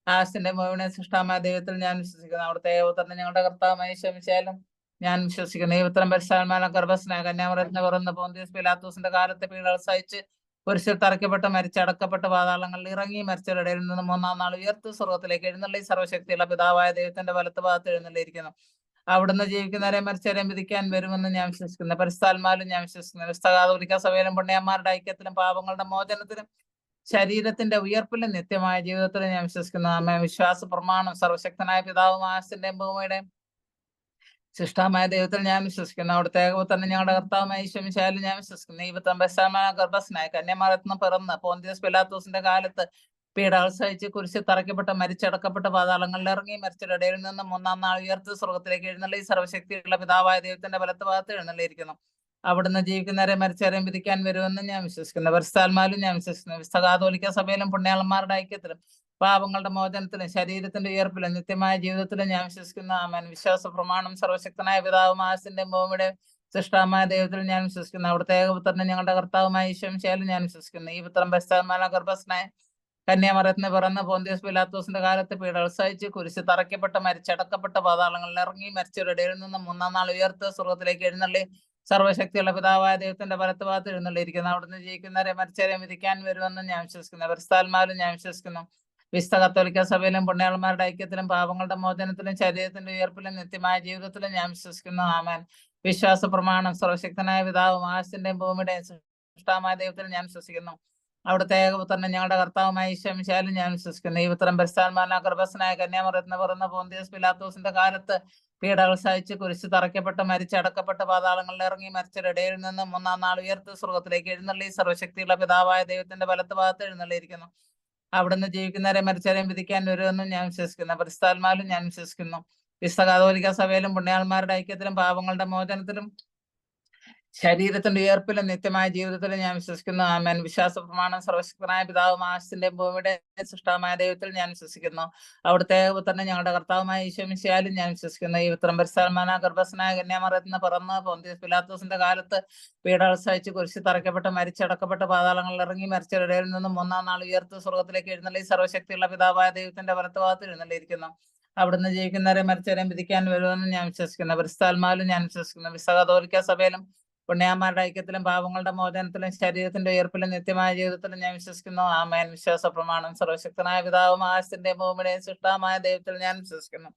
ആകാശത്തിന്റെ മുഴുവനെയും സൃഷ്ടാവായ ദൈവത്തിൽ ഞാൻ വിശ്വസിക്കുന്നു. അവിടുത്തെ ഏകപുത്രനും ഞങ്ങളുടെ കർത്താവുമായ ഈശോ മിശിഹായിലും ഞാൻ വിശ്വസിക്കുന്നു. ഈ പുത്രൻ പരിശുദ്ധാത്മാവിനാൽ ഗർഭസ്ഥനായ കന്യാമറിയത്തിന് പിറന്ന് പോന്തിയോസ് പീലാത്തോസിന്റെ കാലത്ത് പീഡകൾ സഹിച്ച് കുരിശിൽ തറയ്ക്കപ്പെട്ട് മരിച്ചടക്കപ്പെട്ട് പാതാളങ്ങളിൽ ഇറങ്ങി മരിച്ചവരുടെ ഇടയിൽ നിന്ന് മൂന്നാം നാൾ ഉയർത്ത് സ്വർഗ്ഗത്തിലേക്ക് എഴുന്നള്ളി സർവ്വശക്തിയുള്ള പിതാവായ ദൈവത്തിന്റെ വലത്തുഭാഗത്ത് എഴുന്നള്ളിയിരിക്കുന്നു. അവിടുന്ന് ജീവിക്കുന്നവരെ മരിച്ചവരെയും വിധിക്കാൻ വരുമെന്ന് ഞാൻ വിശ്വസിക്കുന്നു. പരിശുദ്ധാത്മാവിലും ഞാൻ വിശ്വസിക്കുന്നു. വിശുദ്ധ കത്തോലിക്ക സഭയിലും പുണ്യവാന്മാരുടെ ഐക്യത്തിലും പാപങ്ങളുടെ മോചനത്തിലും ശരീരത്തിന്റെ ഉയർപ്പിലും നിത്യമായ ജീവിതത്തിലും ഞാൻ വിശ്വസിക്കുന്നു. ആമേൻ. വിശ്വാസ പ്രമാണം. സർവശക്തനായ പിതാവും ആകാശത്തിന്റെയും ഭൂമിയുടെയും സൃഷ്ടാവായ ദൈവത്തിൽ ഞാൻ വിശ്വസിക്കുന്നു. അവിടുത്തെ ഏകപുത്രനും ഞങ്ങളുടെ കർത്താവുമായ ഈശോ മിശിഹായിലും ഞാൻ വിശ്വസിക്കുന്നു. ഈ പുത്രൻ പരിശുദ്ധാത്മാവിനാൽ ഗർഭസ്ഥനായ കന്യാമറിയത്തിന് പിറന്ന് പോന്തിയോസ് പീലാത്തോസിന്റെ കാലത്ത് പീഡകൾ സഹിച്ച് കുരിശിൽ തറയ്ക്കപ്പെട്ട് മരിച്ചടക്കപ്പെട്ട് പാതാളങ്ങളിൽ ഇറങ്ങി മരിച്ചവരുടെ ഇടയിൽ നിന്ന് മൂന്നാം നാൾ ഉയർത്ത് സ്വർഗ്ഗത്തിലേക്ക് എഴുന്നള്ളി സർവ്വശക്തിയുള്ള പിതാവായ ദൈവത്തിന്റെ വലത്തുഭാഗത്ത് എഴുന്നള്ളിയിരിക്കുന്നു. അവിടുന്ന് ജീവിക്കുന്നവരെ മരിച്ചവരെയും വിധിക്കാൻ വരുമെന്ന് ഞാൻ വിശ്വസിക്കുന്നു. പരിശുദ്ധാത്മാവിലും ഞാൻ വിശ്വസിക്കുന്നു. വിശുദ്ധ കത്തോലിക്ക സഭയിലും പുണ്യാളന്മാരുടെ ഐക്യത്തിലും പാപങ്ങളുടെ മോചനത്തിലും ശരീരത്തിന്റെ ഉയർപ്പിലും നിത്യമായ ജീവിതത്തിലും ഞാൻ വിശ്വസിക്കുന്നു. ആമേൻ. വിശ്വാസ പ്രമാണം. സർവശക്തനായ പിതാവും ആകാശത്തിന്റെയും ഭൂമിയുടെയും സൃഷ്ടാവായ ദൈവത്തിൽ ഞാൻ വിശ്വസിക്കുന്നു. അവിടുത്തെ ഏകപുത്രനും ഞങ്ങളുടെ കർത്താവുമായ ഈശോ മിശിഹായിലും ഞാൻ വിശ്വസിക്കുന്നു. ഈ പുത്രൻ പരിശുദ്ധാത്മാവിനാൽ ഗർഭസ്ഥനായ കന്യാമറിയത്തിന് പിറന്ന് പോന്തിയോസ് പീലാത്തോസിന്റെ കാലത്ത് പീഡകൾ സഹിച്ച് കുരിശിൽ തറയ്ക്കപ്പെട്ട് മരിച്ചടക്കപ്പെട്ട് പാതാളങ്ങളിൽ ഇറങ്ങി മരിച്ചവരുടെ ഇടയിൽ നിന്ന് മൂന്നാം നാൾ ഉയർത്ത് സ്വർഗ്ഗത്തിലേക്ക് എഴുന്നള്ളി സർവ്വശക്തിയുള്ള പിതാവായ ദൈവത്തിന്റെ വലത്തുഭാഗത്ത് എഴുന്നള്ളിയിരിക്കുന്നു. അവിടുന്ന് ജീവിക്കുന്നവരെ മരിച്ചവരെയും വിധിക്കാൻ വരുമെന്ന് ഞാൻ വിശ്വസിക്കുന്നു. പരിശുദ്ധാത്മാവിലും ഞാൻ വിശ്വസിക്കുന്നു. വിശുദ്ധ കത്തോലിക്ക സഭയിലും പുണ്യാളന്മാരുടെ ഐക്യത്തിലും പാപങ്ങളുടെ മോചനത്തിലും ശരീരത്തിന്റെ ഉയർപ്പിലും നിത്യമായ ജീവിതത്തിലും ഞാൻ വിശ്വസിക്കുന്നു. ആമേൻ. വിശ്വാസ പ്രമാണം. സർവശക്തനായ പിതാവും ആകാശത്തിന്റെയും ഭൂമിയുടെയും സൃഷ്ടാവായ ദൈവത്തിൽ ഞാൻ വിശ്വസിക്കുന്നു. അവിടുത്തെ ഏകപുത്രനും ഞങ്ങളുടെ കർത്താവുമായ ഈശോ മിശിഹായിലും ഞാൻ വിശ്വസിക്കുന്നു. ഈ പുത്രൻ പരിശുദ്ധാത്മാവിനാൽ ഗർഭസ്ഥനായ കന്യാമറിയത്തിന് പിറന്ന് പോന്തിയോസ് പീലാത്തോസിന്റെ കാലത്ത് പീഡകൾ സഹിച്ച് കുരിശിൽ തറയ്ക്കപ്പെട്ട് മരിച്ചടക്കപ്പെട്ട് പാതാളങ്ങളിൽ ഇറങ്ങി മരിച്ചവരുടെ ഇടയിൽ നിന്ന് മൂന്നാം നാൾ ഉയർത്ത് സ്വർഗ്ഗത്തിലേക്ക് എഴുന്നള്ളി സർവ്വശക്തിയുള്ള പിതാവായ ദൈവത്തിന്റെ വലത്തുഭാഗത്ത് എഴുന്നള്ളിയിരിക്കുന്നു. അവിടുന്ന് ജീവിക്കുന്നവരെ മരിച്ചവരെയും വിധിക്കാൻ വരുമെന്നും ഞാൻ വിശ്വസിക്കുന്നു. പരിശുദ്ധാത്മാവിലും ഞാൻ വിശ്വസിക്കുന്നു. വിശുദ്ധ കാതോലിക്ക സഭയിലും പുണ്യാളന്മാരുടെ ഐക്യത്തിലും പാപങ്ങളുടെ മോചനത്തിലും ശരീരത്തിന്റെ ഉയർപ്പിലും നിത്യമായ ജീവിതത്തിലും ഞാൻ വിശ്വസിക്കുന്നു. ആമേൻ. വിശ്വാസ പ്രമാണം സർവശക്തനായ പിതാവും ആകാശത്തിന്റെയും ഭൂമിയുടെ സൃഷ്ടാവായ ദൈവത്തിൽ ഞാൻ വിശ്വസിക്കുന്നു. അവിടുത്തെ ഏകപുത്രനും ഞങ്ങളുടെ കർത്താവുമായ ഈശോ മിശിഹായിലും ഞാൻ വിശ്വസിക്കുന്നു. ഈ പുത്രൻ പരിശുദ്ധാത്മാവിനാൽ ഗർഭസ്ഥനായ കന്യാമറിയത്തിൽ നിന്ന് പിറന്ന് പൊന്തിയോസ് പിലാത്തോസിന്റെ കാലത്ത് പീഡകൾ സഹിച്ച് കുരിശിൽ തറയ്ക്കപ്പെട്ട് മരിച്ചടക്കപ്പെട്ട് പാതാളങ്ങളിൽ ഇറങ്ങി മരിച്ചവരുടെ ഇടയിൽ നിന്നും മൂന്നാം നാൾ ഉയർത്ത് സ്വർഗ്ഗത്തിലേക്ക് എഴുന്നള്ളി സർവ്വശക്തിയുള്ള പിതാവായ ദൈവത്തിന്റെ വലത്തുഭാഗത്ത് എഴുന്നള്ളിയിരിക്കുന്നു. അവിടുന്ന് ജീവിക്കുന്നവരെ മരിച്ചവരെയും വിധിക്കാൻ വരുമെന്ന് ഞാൻ വിശ്വസിക്കുന്നു. പരിശുദ്ധാത്മാവിലും ഞാൻ വിശ്വസിക്കുന്നു. വിശുദ്ധ കത്തോലിക്ക സഭയിലും പുണ്യാന്മാരുടെ ഐക്യത്തിലും പാപങ്ങളുടെ മോചനത്തിലും ശരീരത്തിന്റെ ഉയർപ്പിലും നിത്യമായ ജീവിതത്തിലും ഞാൻ വിശ്വസിക്കുന്നു. ആമേൻ. വിശ്വാസ പ്രമാണം സർവശക്തനായ പിതാവും ആകാശത്തിന്റെയും ഭൂമിയുടെയും സൃഷ്ടാവായ ദൈവത്തിൽ ഞാൻ വിശ്വസിക്കുന്നു.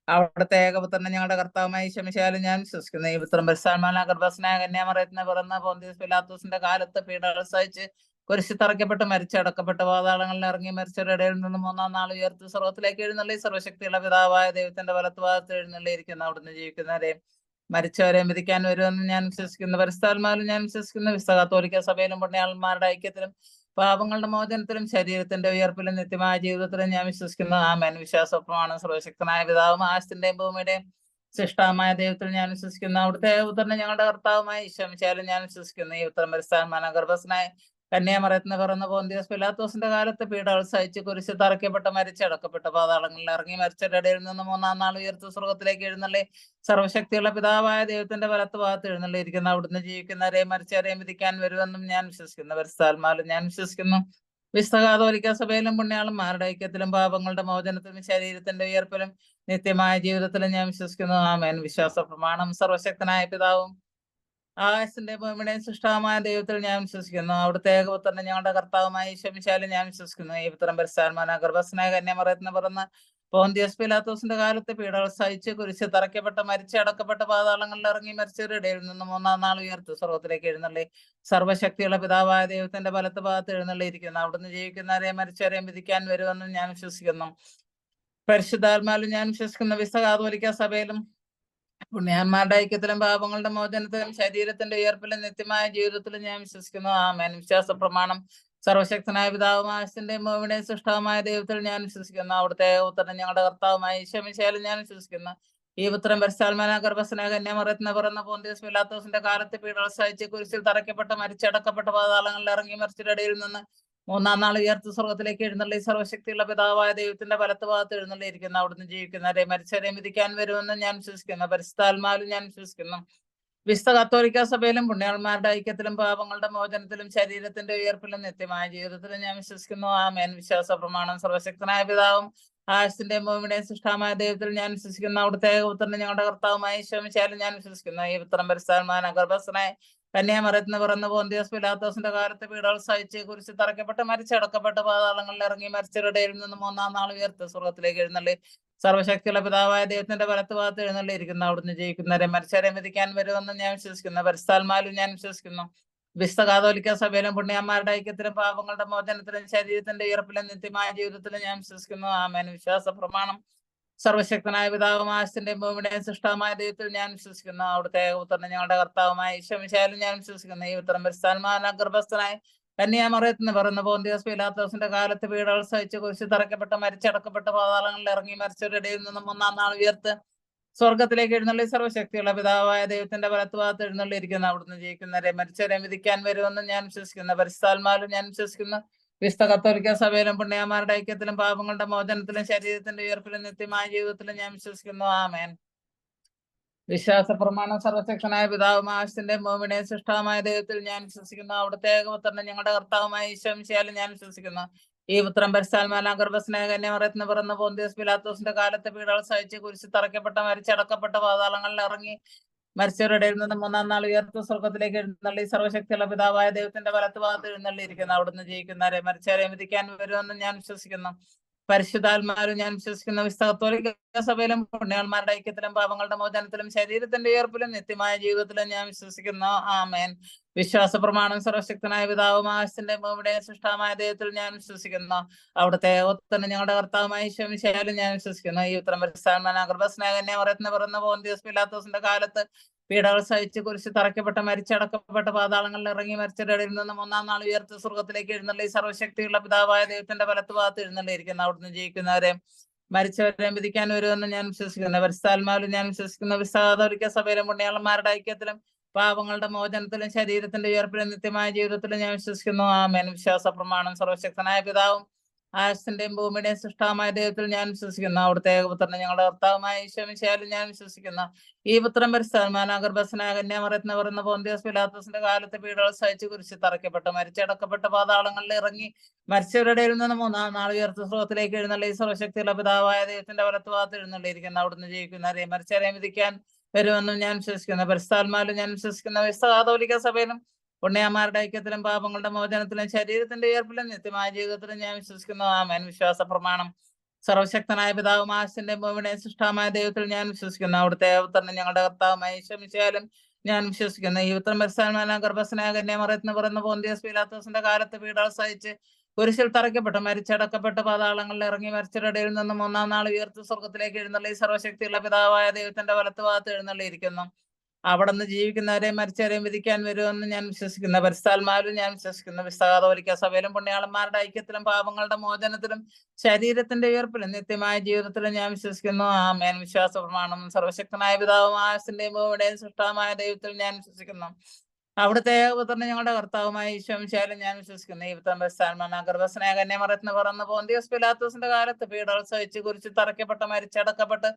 അവിടുത്തെ ഏകപുത്രനെ ഞങ്ങളുടെ കർത്താവുമായി ഈശോ മിശിഹായിലും ഞാൻ വിശ്വസിക്കുന്നു. ഈ പുത്രൻ പരിശുദ്ധാത്മാവിനാൽ ഗർഭസ്ഥനായ കന്യാമറിയത്തിൽ നിന്ന് പിറന്ന പൊന്തിയോസ് പിലാത്തോസിന്റെ കാലത്ത് പീഡകൾ സഹിച്ച് കുരിശിൽ തറയ്ക്കപ്പെട്ട് മരിച്ചടക്കപ്പെട്ട് പാതാളങ്ങളിൽ ഇറങ്ങി മരിച്ചവരുടെ ഇടയിൽ നിന്ന് മൂന്നാം നാൾ ഉയർത്തി സ്വർഗ്ഗത്തിലേക്ക് എഴുന്നള്ളി സർവ്വശക്തിയുള്ള പിതാവായ ദൈവത്തിന്റെ വലത്തുഭാഗത്ത് എഴുന്നള്ളിയിരിക്കുന്നു. അവിടുന്ന് ജീവിക്കുന്നവരെയും മരിച്ചവരെയും വിധിക്കാൻ വരുമെന്ന് ഞാൻ വിശ്വസിക്കുന്നു. പരിശുദ്ധാത്മാവിലും ഞാൻ വിശ്വസിക്കുന്നു. വിശുദ്ധ കത്തോലിക്ക സഭയിലും പുണ്യാളന്മാരുടെ ഐക്യത്തിലും പാപങ്ങളുടെ മോചനത്തിലും ശരീരത്തിന്റെ ഉയർപ്പിലും നിത്യമായ ജീവിതത്തിലും ഞാൻ വിശ്വസിക്കുന്നു. ആമേൻ. വിശ്വാസ പ്രമാണം സർവശക്തനായ പിതാവും ആകാശത്തിന്റെയും ഭൂമിയുടെയും സൃഷ്ടാവായ ദൈവത്തിൽ ഞാൻ വിശ്വസിക്കുന്നു. അവിടുത്തെ പുത്രനെ ഞങ്ങളുടെ കർത്താവുമായ ഈശോ മിശിഹായിലും ഞാൻ വിശ്വസിക്കുന്നു. ഈ പുത്രൻ പരിശുദ്ധാത്മാവിനാൽ ഗർഭസ്ഥനായ കന്യാമറിയത്തിൽ നിന്ന് പിറന്ന പൊന്തിയോസ് പിലാത്തോസിന്റെ കാലത്ത് പീഡകൾ സഹിച്ച് കുരിശിൽ തറയ്ക്കപ്പെട്ട് മരിച്ചടക്കപ്പെട്ട് പാതാളങ്ങളിൽ ഇറങ്ങി മരിച്ചവരുടെ ഇടയിൽ നിന്ന് മൂന്നാം നാൾ ഉയർത്തി സ്വർഗ്ഗത്തിലേക്ക് എഴുന്നള്ളി സർവ്വശക്തിയുള്ള പിതാവായ ദൈവത്തിന്റെ വലത്തുഭാഗത്ത് എഴുന്നള്ളിയിരിക്കുന്നു. അവിടുന്ന് ജീവിക്കുന്നവരെയും മരിച്ചവരെയും വിധിക്കാൻ വരുമെന്നും ഞാൻ വിശ്വസിക്കുന്നു. പരിശുദ്ധാത്മാവിലും ഞാൻ വിശ്വസിക്കുന്നു. വിശുദ്ധ കാതോലിക്ക സഭയിലും പുണ്യാളന്മാരുടെ ഐക്യത്തിലും പാപങ്ങളുടെ മോചനത്തിലും ശരീരത്തിന്റെ ഉയർപ്പിലും നിത്യമായ ജീവിതത്തിലും ഞാൻ വിശ്വസിക്കുന്നു. ആമേൻ. വിശ്വാസ പ്രമാണം സർവശക്തനായ പിതാവും ആകാശത്തിന്റെ ഭൂമിയുടെയും സൃഷ്ടാവായ ദൈവത്തിൽ ഞാൻ വിശ്വസിക്കുന്നു. അവിടുത്തെ ഏകപുത്രനെ ഞങ്ങളുടെ കർത്താവുമായ ഈശോ മിശിഹായിലും ഞാൻ വിശ്വസിക്കുന്നു. ഈ പുത്രൻ പരിശുദ്ധാത്മാവിനാൽ ഗർഭസ്ഥനായ കന്യാമറിയത്തിൽ നിന്ന് പിറന്ന് പൊന്തിയോസ് പിലാത്തോസിന്റെ കാലത്ത് പീഡകൾ സഹിച്ച് കുരിശിൽ തറയ്ക്കപ്പെട്ട് മരിച്ചടക്കപ്പെട്ട് പാതാളങ്ങളിൽ ഇറങ്ങി മരിച്ചവരുടെ ഇടയിൽ നിന്ന് മൂന്നാം നാൾ ഉയർത്തി സ്വർഗ്ഗത്തിലേക്ക് എഴുന്നള്ളി സർവ്വശക്തിയുള്ള പിതാവായ ദൈവത്തിന്റെ വലത്ത് ഭാഗത്ത് എഴുന്നള്ളിയിരിക്കുന്നു. അവിടുന്ന് ജീവിക്കുന്നവരെയും മരിച്ചവരെയും വിധിക്കാൻ വരുമെന്നും ഞാൻ വിശ്വസിക്കുന്നു. പരിശുദ്ധാത്മാവിലും ഞാൻ വിശ്വസിക്കുന്ന വിശുദ്ധ കാതോലിക്ക സഭയിലും പുണ്യാന്മാരുടെ ഐക്യത്തിലും പാപങ്ങളുടെ മോചനത്തിലും ശരീരത്തിന്റെ ഉയർപ്പിലും നിത്യമായ ജീവിതത്തിലും ഞാൻ വിശ്വസിക്കുന്നു. ആമേൻ. വിശ്വാസ പ്രമാണം സർവശക്തനായ പിതാവും ആകാശത്തിന്റെയും ഭൂമിയുടെയും സൃഷ്ടാവുമായ ദൈവത്തിൽ ഞാൻ വിശ്വസിക്കുന്നു. അവിടുത്തെ പുത്രൻ ഞങ്ങളുടെ കർത്താവുമായ ഈശോ മിശിഹായിലും ഞാൻ വിശ്വസിക്കുന്നു. ഈ പുത്രൻ പരിശുദ്ധാത്മാവിനാൽ ഗർഭസ്ഥനായ കന്യാമറിയത്തിൽ നിന്ന് പിറന്ന പൊന്തിയോസ് പിലാത്തോസിന്റെ കാലത്ത് പീഡകൾ സഹിച്ച് കുരിശിൽ തറയ്ക്കപ്പെട്ട് മരിച്ചടക്കപ്പെട്ട് പാതാളങ്ങളിൽ ഇറങ്ങി മരിച്ചവരുടെ ഇടയിൽ നിന്ന് മൂന്നാം നാൾ ഉയർത്തി സ്വർഗ്ഗത്തിലേക്ക് എഴുന്നള്ളി സർവ്വശക്തിയുള്ള പിതാവായ ദൈവത്തിന്റെ വലത്ത് ഭാഗത്ത് എഴുന്നള്ളിയിരിക്കുന്നു. അവിടുന്ന് ജീവിക്കുന്നവരെ മരിച്ചവരെയും വിധിക്കാൻ വരുമെന്ന് ഞാൻ വിശ്വസിക്കുന്നു. പരിശുദ്ധാത്മാവിലും ഞാൻ വിശ്വസിക്കുന്നു. വിശുദ്ധ കത്തോലിക്ക സഭയിലും പുണ്യാളന്മാരുടെ ഐക്യത്തിലും പാപങ്ങളുടെ മോചനത്തിലും ശരീരത്തിന്റെ ഉയർപ്പിലും നിത്യമായ ജീവിതത്തിലും ഞാൻ വിശ്വസിക്കുന്നു. ആമേൻ. വിശ്വാസ പ്രമാണം സർവശക്തനായ പിതാവും ആകാശത്തിന്റെയും ഭൂമിയുടെയും സൃഷ്ടാവായ ദൈവത്തിൽ ഞാൻ വിശ്വസിക്കുന്നു. അവിടുത്തെ പുത്രനെ ഞങ്ങളുടെ കർത്താവുമായ ഈശോ മിശിഹായിലും ഞാൻ വിശ്വസിക്കുന്നു. ഈ പുത്രൻ പരിശുദ്ധാത്മാവിനാൽ ഗർഭസ്ഥനായ കന്യാമറിയത്തിൽ നിന്ന് പിറന്ന പൊന്തിയോസ് പിലാത്തോസിന്റെ കാലത്ത് പീഡകൾ സഹിച്ച് കുരിശിൽ തറയ്ക്കപ്പെട്ട് മരിച്ചടക്കപ്പെട്ട് പാതാളങ്ങളിൽ ഇറങ്ങി മരിച്ചവരുടെ ഇടയിൽ നിന്ന് മൂന്നാം നാൾ ഉയർത്തി സ്വർഗ്ഗത്തിലേക്ക് എഴുന്നള്ളി സർവ്വശക്തിയുള്ള പിതാവായ ദൈവത്തിന്റെ വലത്ത് ഭാഗത്ത് എഴുന്നള്ളിയിരിക്കുന്നു. അവിടുന്ന് ജീവിക്കുന്നവരെ മരിച്ചവരെയും വിധിക്കാൻ വരുമെന്ന് ഞാൻ വിശ്വസിക്കുന്നു. പരിശുദ്ധാത്മാവിലും ഞാൻ വിശ്വസിക്കുന്നു. വിശുദ്ധ കാതോലിക്ക സഭയിലും പുണ്യാന്മാരുടെ ഐക്യത്തിലും പാപങ്ങളുടെ മോചനത്തിലും ശരീരത്തിന്റെ ഉയർപ്പിലും നിത്യമായ ജീവിതത്തിലും ഞാൻ വിശ്വസിക്കുന്നു. ആമേൻ. വിശ്വാസ പ്രമാണം സർവശക്തനായ പിതാവും ആകാശത്തിന്റെയും ഭൂമിയുടെയും സൃഷ്ടാവായ ദൈവത്തിൽ ഞാൻ വിശ്വസിക്കുന്നു. അവിടുത്തെ പുത്രനെ ഞങ്ങളുടെ കർത്താവുമായ ഈശോ മിശിഹായിലും ഞാൻ വിശ്വസിക്കുന്നു. ഈ പുത്രൻ പരിശുദ്ധാത്മാവിനാൽ ഗർഭസ്ഥനായ കന്യാമറിയത്തിൽ നിന്ന് പിറന്ന പൊന്തിയോസ് പിലാത്തോസിന്റെ കാലത്ത് പീഡകൾ സഹിച്ച് കുരിശിൽ തറയ്ക്കപ്പെട്ട് മരിച്ചടക്കപ്പെട്ട് പാതാളങ്ങളിൽ ഇറങ്ങി മരിച്ചവരുടെ ഇടയിൽ നിന്നും മൂന്നാം നാൾ ഉയർത്ത് സ്വർഗ്ഗത്തിലേക്ക് എഴുന്നള്ളി സർവ്വശക്തിയുള്ള പിതാവായ ദൈവത്തിന്റെ വലത്ത് ഭാഗത്ത് എഴുന്നള്ളിയിരിക്കുന്നു. അവിടുന്ന് ജീവിക്കുന്നവരെ മരിച്ചവരെയും വിധിക്കാൻ വരുമെന്ന് ഞാൻ വിശ്വസിക്കുന്നു. പരിശുദ്ധാത്മാവിലും ഞാൻ വിശ്വസിക്കുന്നു. വിശുദ്ധ കത്തോലിക്ക സഭയിലും പുണ്യാന്മാരുടെ ഐക്യത്തിലും പാപങ്ങളുടെ മോചനത്തിലും ശരീരത്തിന്റെ ഉയർപ്പിലും നിത്യമായ ജീവിതത്തിലും ഞാൻ വിശ്വസിക്കുന്നു. ആമേൻ. വിശ്വാസ പ്രമാണം സർവശക്തനായ പിതാവും ആകാശത്തിന്റെയും ഭൂമിയുടെയും സൃഷ്ടാവായ ദൈവത്തിൽ ഞാൻ വിശ്വസിക്കുന്നു. അവിടുത്തെ ഏകപുത്രനെ ഞങ്ങളുടെ കർത്താവുമായ ഈശോ മിശിഹായിലും ഞാൻ വിശ്വസിക്കുന്നു. ഈ പുത്രൻ പരിശുദ്ധാത്മാവിനാൽ ഗർഭസ്ഥനായ കന്യാമറിയത്തിൽ നിന്ന് പിറന്ന പൊന്തിയോസ് പിലാത്തോസിന്റെ കാലത്ത് പീഡകൾ സഹിച്ച് കുരിശിൽ തറയ്ക്കപ്പെട്ട മരിച്ചടക്കപ്പെട്ട പാതാളങ്ങളിൽ ഇറങ്ങി മരിച്ചവരുടെ ഇടയിൽ നിന്ന് മൂന്നാം നാൾ ഉയർത്ത സ്വർഗ്ഗത്തിലേക്ക് എഴുന്നള്ളി സർവ്വശക്തിയുള്ള പിതാവായ ദൈവത്തിന്റെ വലത്ത് ഭാഗത്ത് എഴുന്നള്ളിയിരിക്കുന്നു. അവിടുന്ന് ജീവിക്കുന്നവരെ മരിച്ചവരെയും വിധിക്കാൻ വരുമെന്ന് ഞാൻ വിശ്വസിക്കുന്നു. പരിശുദ്ധാത്മാവിലും ഞാൻ വിശ്വസിക്കുന്ന വിശുദ്ധ കത്തോലിക്ക സഭയിലും പുണ്യാളന്മാരുടെ ഐക്യത്തിലും പാപങ്ങളുടെ മോചനത്തിലും ശരീരത്തിന്റെ ഉയർപ്പിലും നിത്യമായ ജീവിതത്തിലും ഞാൻ വിശ്വസിക്കുന്നു. ആമേൻ. വിശ്വാസ പ്രമാണം സർവശക്തനായ പിതാവും ആകാശത്തിന്റെയും ഭൂമിയുടെയും സൃഷ്ടാവായ ദൈവത്തിൽ ഞാൻ വിശ്വസിക്കുന്നു. അവിടുത്തെ തന്നെ ഞങ്ങളുടെ കർത്താവുമായ ഈശോ മിശിഹായിലും ഞാൻ വിശ്വസിക്കുന്നു. ഈ ഉത്തരം പരിശുദ്ധാത്മാവിനാൽ ഗർഭസ്ഥനായ കന്യാമറിയത്തിൽ നിന്ന് പിറന്ന പൊന്തിയോസ് പിലാത്തോസിന്റെ കാലത്ത് പീഡകൾ സഹിച്ച് കുരിശിൽ തറയ്ക്കപ്പെട്ട് മരിച്ചടക്കപ്പെട്ട പാതാളങ്ങളിൽ ഇറങ്ങി മരിച്ചവരുടെ ഇടയിൽ നിന്ന് മൂന്നാം നാൾ ഉയർത്തി സ്വർഗ്ഗത്തിലേക്ക് എഴുന്നള്ളി സർവ്വശക്തിയുള്ള പിതാവായ ദൈവത്തിന്റെ വലത്ത് ഭാഗത്ത് എഴുന്നള്ളിയിരിക്കുന്നു. അവിടുന്ന് ജീവിക്കുന്നവരെ മരിച്ചവരെ വിധിക്കാൻ വരുമെന്ന് ഞാൻ വിശ്വസിക്കുന്നു. പരിശുദ്ധാത്മാവിലും ഞാൻ വിശ്വസിക്കുന്നു. വിശുദ്ധ കത്തോലിക്കാ സഭയിലും പുണ്യാളന്മാരുടെ ഐക്യത്തിലും പാപങ്ങളുടെ മോചനത്തിലും ശരീരത്തിന്റെ ഉയർപ്പിലും നിത്യമായ ജീവിതത്തിലും ഞാൻ വിശ്വസിക്കുന്നു. ആമേൻ. വിശ്വാസ പ്രമാണം. സർവശക്തനായ പിതാവും ആകാശത്തിന്റെയും ഭൂമിയുടെയും സൃഷ്ടാവായ ദൈവത്തിൽ ഞാൻ വിശ്വസിക്കുന്നു. അവിടുത്തെ ഏകപുത്രനെ ഞങ്ങളുടെ കർത്താവുമായ ഈശോ മിശിഹായിലും ഞാൻ വിശ്വസിക്കുന്നു. ഈ പുത്രൻ പരിശുദ്ധാത്മാവിനാൽ ഗർഭസ്ഥനായ കന്യാമറിയത്തിന് പറയുന്ന പോന്തിയോസ് പിലാത്തോസിന്റെ കാലത്ത് പീഡകൾ സഹിച്ച് കുരിശിൽ തറയ്ക്കപ്പെട്ട് മരിച്ചടക്കപ്പെട്ട പാതാളങ്ങളിൽ ഇറങ്ങി മരിച്ചവരുടെ ഇടയിൽ നിന്ന് മൂന്നാം നാൾ ഉയർത്ത സ്രോതത്തിലേക്ക് എഴുന്നള്ളി സർവശക്തിയുള്ള പിതാവായ ദൈവത്തിന്റെ വലത്തുഭാഗത്ത് എഴുന്നള്ളിയിരിക്കുന്ന അവിടുന്ന് ജീവിക്കുന്നവരെയും മരിച്ചവരെയും വിധിക്കാൻ വരുമെന്നും ഞാൻ വിശ്വസിക്കുന്നു. പരിശുദ്ധാത്മാവിലും ഞാൻ വിശ്വസിക്കുന്ന വിശുദ്ധ കത്തോലിക്കാ സഭയിലും പുണ്യന്മാരുടെ ഐക്യത്തിലും പാപങ്ങളുടെ മോചനത്തിലും ശരീരത്തിന്റെ ഉയർപ്പിലും നിത്യമായ ജീവിതത്തിലും ഞാൻ വിശ്വസിക്കുന്നു. ആമേൻ. വിശ്വാസ പ്രമാണം. സർവശക്തനായ പിതാവും ആകാശത്തിന്റെയും ഭൂമിയുടെയും സൃഷ്ടാവായ ദൈവത്തിൽ ഞാൻ വിശ്വസിക്കുന്നു. അവിടുത്തെ ഏകപുത്രനും ഞങ്ങളുടെ കർത്താവുമായ ഈശോ മിശിഹായിലും ഞാൻ വിശ്വസിക്കുന്നു. ഈ പുത്രൻ പരിശുദ്ധാത്മാവിനാൽ ഗർഭസ്ഥനായ കന്യാമറിയത്തിന് പിറന്ന പോന്തിയോസ് പീലാത്തോസിന്റെ കാലത്ത് പീഡകൾ സഹിച്ച് കുരിശിൽ തറയ്ക്കപ്പെട്ട് മരിച്ചടക്കപ്പെട്ട് പാതാളങ്ങളിൽ ഇറങ്ങി മരിച്ചവരുടെ ഇടയിൽ നിന്ന് മൂന്നാം നാൾ ഉയർത്ത് സ്വർഗത്തിലേക്ക് എഴുന്നള്ളി സർവശക്തിയുള്ള പിതാവായ ദൈവത്തിന്റെ വലത്തുഭാഗത്ത് എഴുന്നള്ളിയിരിക്കുന്നു. അവിടുന്ന് ജീവിക്കുന്നവരെയും മരിച്ചവരെയും വിധിക്കാൻ വരുമെന്ന് ഞാൻ വിശ്വസിക്കുന്നു. പരിശുദ്ധാത്മാവിലും ഞാൻ വിശ്വസിക്കുന്നു. വിശുദ്ധ കത്തോലിക്കാ സഭയിലും പുണ്യാളന്മാരുടെ ഐക്യത്തിലും പാപങ്ങളുടെ മോചനത്തിലും ശരീരത്തിന്റെ ഉയർപ്പിലും നിത്യമായ ജീവിതത്തിലും ഞാൻ വിശ്വസിക്കുന്നു. ആമേൻ. വിശ്വാസ പ്രമാണം. സർവശക്തനായ പിതാവും ആകാശത്തിന്റെയും ഭൂമിയുടെയും സൃഷ്ടാവായ ദൈവത്തിൽ ഞാൻ വിശ്വസിക്കുന്നു. അവിടുത്തെ ഏകപുത്രനെ ഞങ്ങളുടെ കർത്താവുമായ ഈശോ മിശിഹായിലും ഞാൻ വിശ്വസിക്കുന്നു. ഈ പുത്രൻ പരിശുദ്ധാത്മാവിനാൽ ഗർഭസ്ഥനായ കന്യാമറിയത്തിന് പിറന്ന പോന്തിയോസ് പിലാത്തോസിന്റെ കാലത്ത് പീഡകൾ സഹിച്ച് കുരിശിൽ തറയ്ക്കപ്പെട്ട് മരിച്ചടക്കപ്പെട്ട്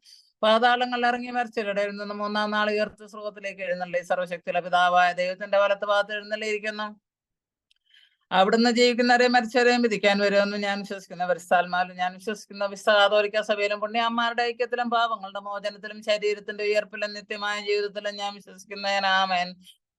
പാതാളങ്ങളിൽ ഇറങ്ങി മരിച്ചവരുടെ ഇടയിൽ നിന്ന് മൂന്നാം നാൾ ഉയർത്ത് സ്വർഗ്ഗത്തിലേക്ക് എഴുന്നള്ളി സർവശക്തിയുള്ള പിതാവായ ദൈവത്തിന്റെ വലത്തുഭാഗത്ത് എഴുന്നള്ളിയിരിക്കുന്നു. അവിടുന്ന് ജീവിക്കുന്നവരെയും മരിച്ചവരെയും വിധിക്കാൻ വരുമെന്ന് ഞാൻ വിശ്വസിക്കുന്നു. പരിശുദ്ധാത്മാവിലും ഞാൻ വിശ്വസിക്കുന്നു. വിശുദ്ധ കത്തോലിക്കാ സഭയിലും പുണ്യന്മാരുടെ ഐക്യത്തിലും പാപങ്ങളുടെ മോചനത്തിലും ശരീരത്തിന്റെ ഉയർപ്പിലും നിത്യമായ ജീവിതത്തിലും ഞാൻ വിശ്വസിക്കുന്നു. ആമേൻ.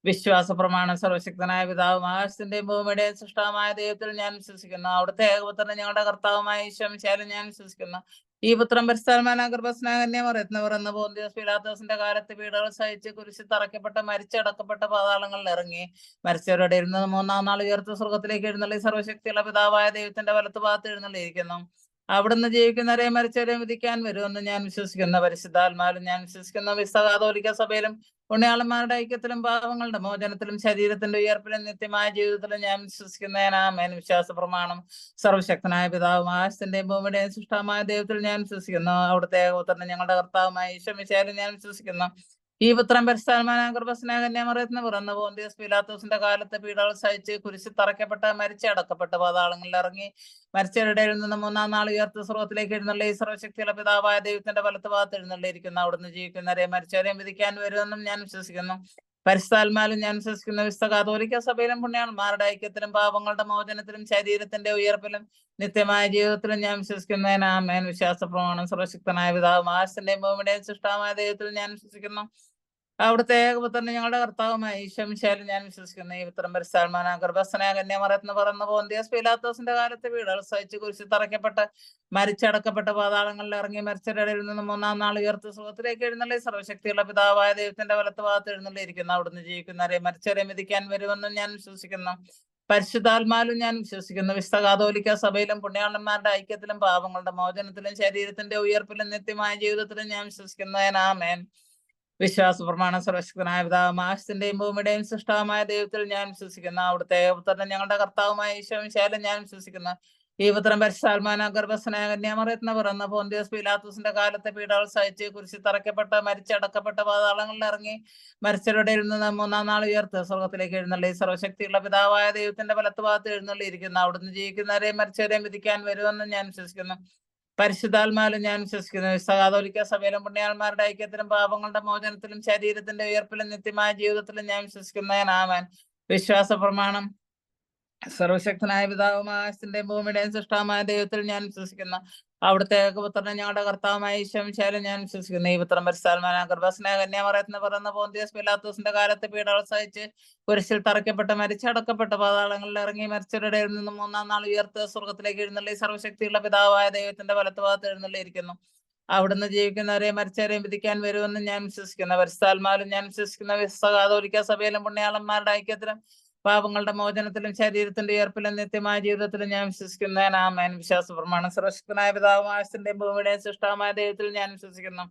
വിശ്വാസ പ്രമാണം. സർവശക്തനായ പിതാവും ആകാശത്തിന്റെയും ഭൂമിയുടെയും സൃഷ്ടാവായ ദൈവത്തിൽ ഞാൻ വിശ്വസിക്കുന്നു. അവിടുത്തെ ഏകപുത്രനെ ഞങ്ങളുടെ കർത്താവുമായ ഈശോ മിശിഹായിലും ഞാൻ വിശ്വസിക്കുന്നു. ഈ പുത്രൻ പരിശുദ്ധാത്മാവിനാൽ ഗർഭസ്ഥനായ കന്യാമറിയത്തിന് പിറന്ന പോന്തിയോസ് പീലാത്തോസിന്റെ കാലത്ത് പീഡകൾ സഹിച്ച് കുരിശിൽ തറയ്ക്കപ്പെട്ട് മരിച്ചടക്കപ്പെട്ട പാതാളങ്ങളിൽ ഇറങ്ങി മരിച്ചവരുടെ ഇടയിൽ നിന്ന് മൂന്നാം നാൾ ഉയർത്ത സ്വർഗ്ഗത്തിലേക്ക് എഴുന്നള്ളി സർവശക്തിയുള്ള പിതാവായ ദൈവത്തിന്റെ വലത്തുഭാഗത്ത് എഴുന്നള്ളിയിരിക്കുന്നു. അവിടുന്ന് ജീവിക്കുന്നവരെയും മരിച്ചവരെയും വിധിക്കാൻ വരുമെന്ന് ഞാൻ വിശ്വസിക്കുന്നു. പരിശുദ്ധാത്മാവിലും ഞാൻ വിശ്വസിക്കുന്നു. വിശുദ്ധ കത്തോലിക്കാ സഭയിലും പുണ്യാളന്മാരുടെ ഐക്യത്തിലും പാപങ്ങളുടെ മോചനത്തിലും ശരീരത്തിന്റെ ഉയർപ്പിലും നിത്യമായ ജീവിതത്തിലും ഞാൻ വിശ്വസിക്കുന്നു. ആമേൻ. വിശ്വാസ പ്രമാണം. സർവശക്തനായ പിതാവും ആകാശത്തിന്റെയും ഭൂമിയുടെയും സൃഷ്ടാവായ ദൈവത്തിൽ ഞാൻ വിശ്വസിക്കുന്നു. അവിടുത്തെ ഏകപുത്രനെ ഞങ്ങളുടെ കർത്താവുമായ ഈശോ മിശിഹായിലും ഞാൻ വിശ്വസിക്കുന്നു. ഈ പുത്രൻ പരിശുദ്ധാത്മാവിനാൽ ഗർഭസ്ഥനായ കന്യാമറിയത്തിന് പിറന്ന പോന്തിയോസ് പീലാത്തോസിന്റെ കാലത്ത് പീഡകൾ സഹിച്ച് കുരിശിൽ തറയ്ക്കപ്പെട്ട് മരിച്ചടക്കപ്പെട്ട് പാതാളങ്ങളിൽ ഇറങ്ങി മരിച്ചവരുടെ ഇടയിൽ നിന്ന് മൂന്നാം നാൾ ഉയർത്ത സ്വർഗ്ഗത്തിലേക്ക് എഴുന്നള്ളി സർവശക്തിയുള്ള പിതാവായ ദൈവത്തിന്റെ വലത്തുഭാഗത്ത് എഴുന്നള്ളിയിരിക്കുന്നു. അവിടുന്ന് ജീവിക്കുന്നവരെയും മരിച്ചവരെയും വിധിക്കാൻ വരുമെന്നും ഞാൻ വിശ്വസിക്കുന്നു. പരിശുദ്ധാത്മാവിലും ഞാൻ വിശ്വസിക്കുന്നു. വിശുദ്ധ കത്തോലിക്കാ സഭയിലും പുണ്യാളന്മാരുടെ ഐക്യത്തിലും പാപങ്ങളുടെ മോചനത്തിലും ശരീരത്തിന്റെ ഉയർപ്പിലും നിത്യമായ ജീവിതത്തിലും ഞാൻ വിശ്വസിക്കുന്നു. ആമേൻ. വിശ്വാസ പ്രമാണം. സർവശക്തനായ പിതാവും ആകാശത്തിന്റെയും ഭൂമിയുടെയും സൃഷ്ടാവായ ദൈവത്തിൽ ഞാൻ വിശ്വസിക്കുന്നു. അവിടുത്തെ ഏകപുത്രനെ ഞങ്ങളുടെ കർത്താവുമായ ഈശോ മിശിഹായിലും ഞാൻ വിശ്വസിക്കുന്നു. ഈ പുത്രൻ പരിശുദ്ധാത്മാവിനാൽ ഗർഭസ്ഥനായ കന്യാമറിയത്തിന് പിറന്ന പോന്തിയോസ് പീലാത്തോസിന്റെ കാലത്ത് പീഡകൾ സഹിച്ച് കുരിശിൽ തറയ്ക്കപ്പെട്ട് മരിച്ചടക്കപ്പെട്ട പാതാളങ്ങളിൽ ഇറങ്ങി മരിച്ചവരുടെ ഇടയിൽ നിന്ന് മൂന്നാം നാൾ ഉയർത്ത് സ്വർഗ്ഗത്തിലേക്ക് എഴുന്നള്ളി സർവശക്തിയുള്ള പിതാവായ ദൈവത്തിന്റെ വലത്തുഭാഗത്ത് എഴുന്നള്ളിയിരിക്കുന്നു. അവിടുന്ന് ജീവിക്കുന്നവരെയും മരിച്ചവരെയും വിധിക്കാൻ വരുമെന്നും ഞാൻ വിശ്വസിക്കുന്നു. പരിശുദ്ധാത്മാവിലും ഞാൻ വിശ്വസിക്കുന്നു. വിശുദ്ധ കത്തോലിക്കാ സഭയിലും പുണ്യാളന്മാരുടെ ഐക്യത്തിലും പാപങ്ങളുടെ മോചനത്തിലും ശരീരത്തിന്റെ ഉയർപ്പിലും നിത്യമായ ജീവിതത്തിലും ഞാൻ വിശ്വസിക്കുന്നു. ആമേൻ. വിശ്വാസ പ്രമാണം. സർവശക്തനായ പിതാവും ആകാശത്തിന്റെയും ഭൂമിയുടെയും സൃഷ്ടാവായ ദൈവത്തിൽ ഞാൻ വിശ്വസിക്കുന്നു. അവിടുത്തെ പുത്രൻ ഞങ്ങളുടെ കർത്താവുമായ ഈശോ മിശിഹായിലും ഞാൻ വിശ്വസിക്കുന്നു. ഈ പുത്രൻ പരിശുദ്ധാത്മാവിനാൽ ഗർഭസ്ഥനായ കന്യാമറിയത്തിന് പിറന്ന പോന്തിയോസ് പീലാത്തോസിന്റെ കാലത്തെ പീഡകൾ സഹിച്ച് കുരിശിൽ തറയ്ക്കപ്പെട്ട് മരിച്ചടക്കപ്പെട്ട പാതാളങ്ങളിൽ ഇറങ്ങി മരിച്ചവരുടെ ഇടയിൽ നിന്ന് മൂന്നാം നാൾ ഉയർത്ത് സ്വർഗ്ഗത്തിലേക്ക് എഴുന്നള്ളി സർവശക്തിയുള്ള പിതാവായ ദൈവത്തിന്റെ വലത്തുഭാഗത്ത് എഴുന്നള്ളിയിരിക്കുന്നു. അവിടുന്ന് ജീവിക്കുന്നവരെയും മരിച്ചവരെയും വിധിക്കാൻ വരുമെന്ന് ഞാൻ വിശ്വസിക്കുന്നു. പരിശുദ്ധാത്മാവിലും ഞാൻ വിശ്വസിക്കുന്നു. വിശുദ്ധ കത്തോലിക്കാ സഭയിലും പുണ്യാളന്മാരുടെ ഐക്യത്തിലും പാപങ്ങളുടെ മോചനത്തിലും ശരീരത്തിന്റെ ഉയർപ്പിലും നിത്യമായ ജീവിതത്തിലും ഞാൻ വിശ്വസിക്കുന്നു. ആമേൻ. വിശ്വാസ പ്രമാണം. സർവശക്തനായ പിതാവും ആകാശത്തിന്റെയും ഭൂമിയുടെയും സൃഷ്ടാവായ ദൈവത്തിൽ ഞാൻ വിശ്വസിക്കുന്നു. അവിടുത്തെ ഏകപുത്രനെ ഞങ്ങളുടെ കർത്താവുമായ ഈശോ മിശിഹായിലും ഞാൻ വിശ്വസിക്കുന്നു. ഈ പുത്രൻ പരിശുദ്ധാത്മാവിനാൽ ഗർഭസ്ഥനായ കന്യാമറിയത്തിന് പിറന്ന പോന്തിയോസ് പീലാത്തോസിന്റെ കാലത്ത് പീഡകൾ സഹിച്ച് കുരിശിൽ തറയ്ക്കപ്പെട്ട് മരിച്ചടക്കപ്പെട്ട പാതാളങ്ങളിൽ ഇറങ്ങി മരിച്ചവരുടെ ഇടയിൽ നിന്ന് മൂന്നാം നാൾ ഉയർത്ത് സ്വർഗ്ഗത്തിലേക്ക് എഴുന്നള്ളി സർവശക്തിയുള്ള പിതാവായ ദൈവത്തിന്റെ വലത്തുഭാഗത്ത് എഴുന്നള്ളിയിരിക്കുന്നു. അവിടുന്ന് ജീവിക്കുന്നവരെയും മരിച്ചവരെയും വിധിക്കാൻ വരുമെന്ന് ഞാൻ വിശ്വസിക്കുന്നു. പരിശുദ്ധാത്മാവിലും ഞാൻ വിശ്വസിക്കുന്ന വിശുദ്ധ കത്തോലിക്കാ സഭയിലും പുണ്യാളന്മാരുടെ ഐക്യത്തിലും പാപങ്ങളുടെ മോചനത്തിലും ശരീരത്തിന്റെ ഉയർപ്പിലും നിത്യമായ ജീവിതത്തിലും ഞാൻ വിശ്വസിക്കുന്നു. ആമേൻ. വിശ്വാസ പ്രമാണം. സർവശക്തനായ പിതാവും ആകാശത്തിന്റെയും ഭൂമിയുടെയും സൃഷ്ടാവായ ദൈവത്തിൽ ഞാൻ വിശ്വസിക്കുന്നു.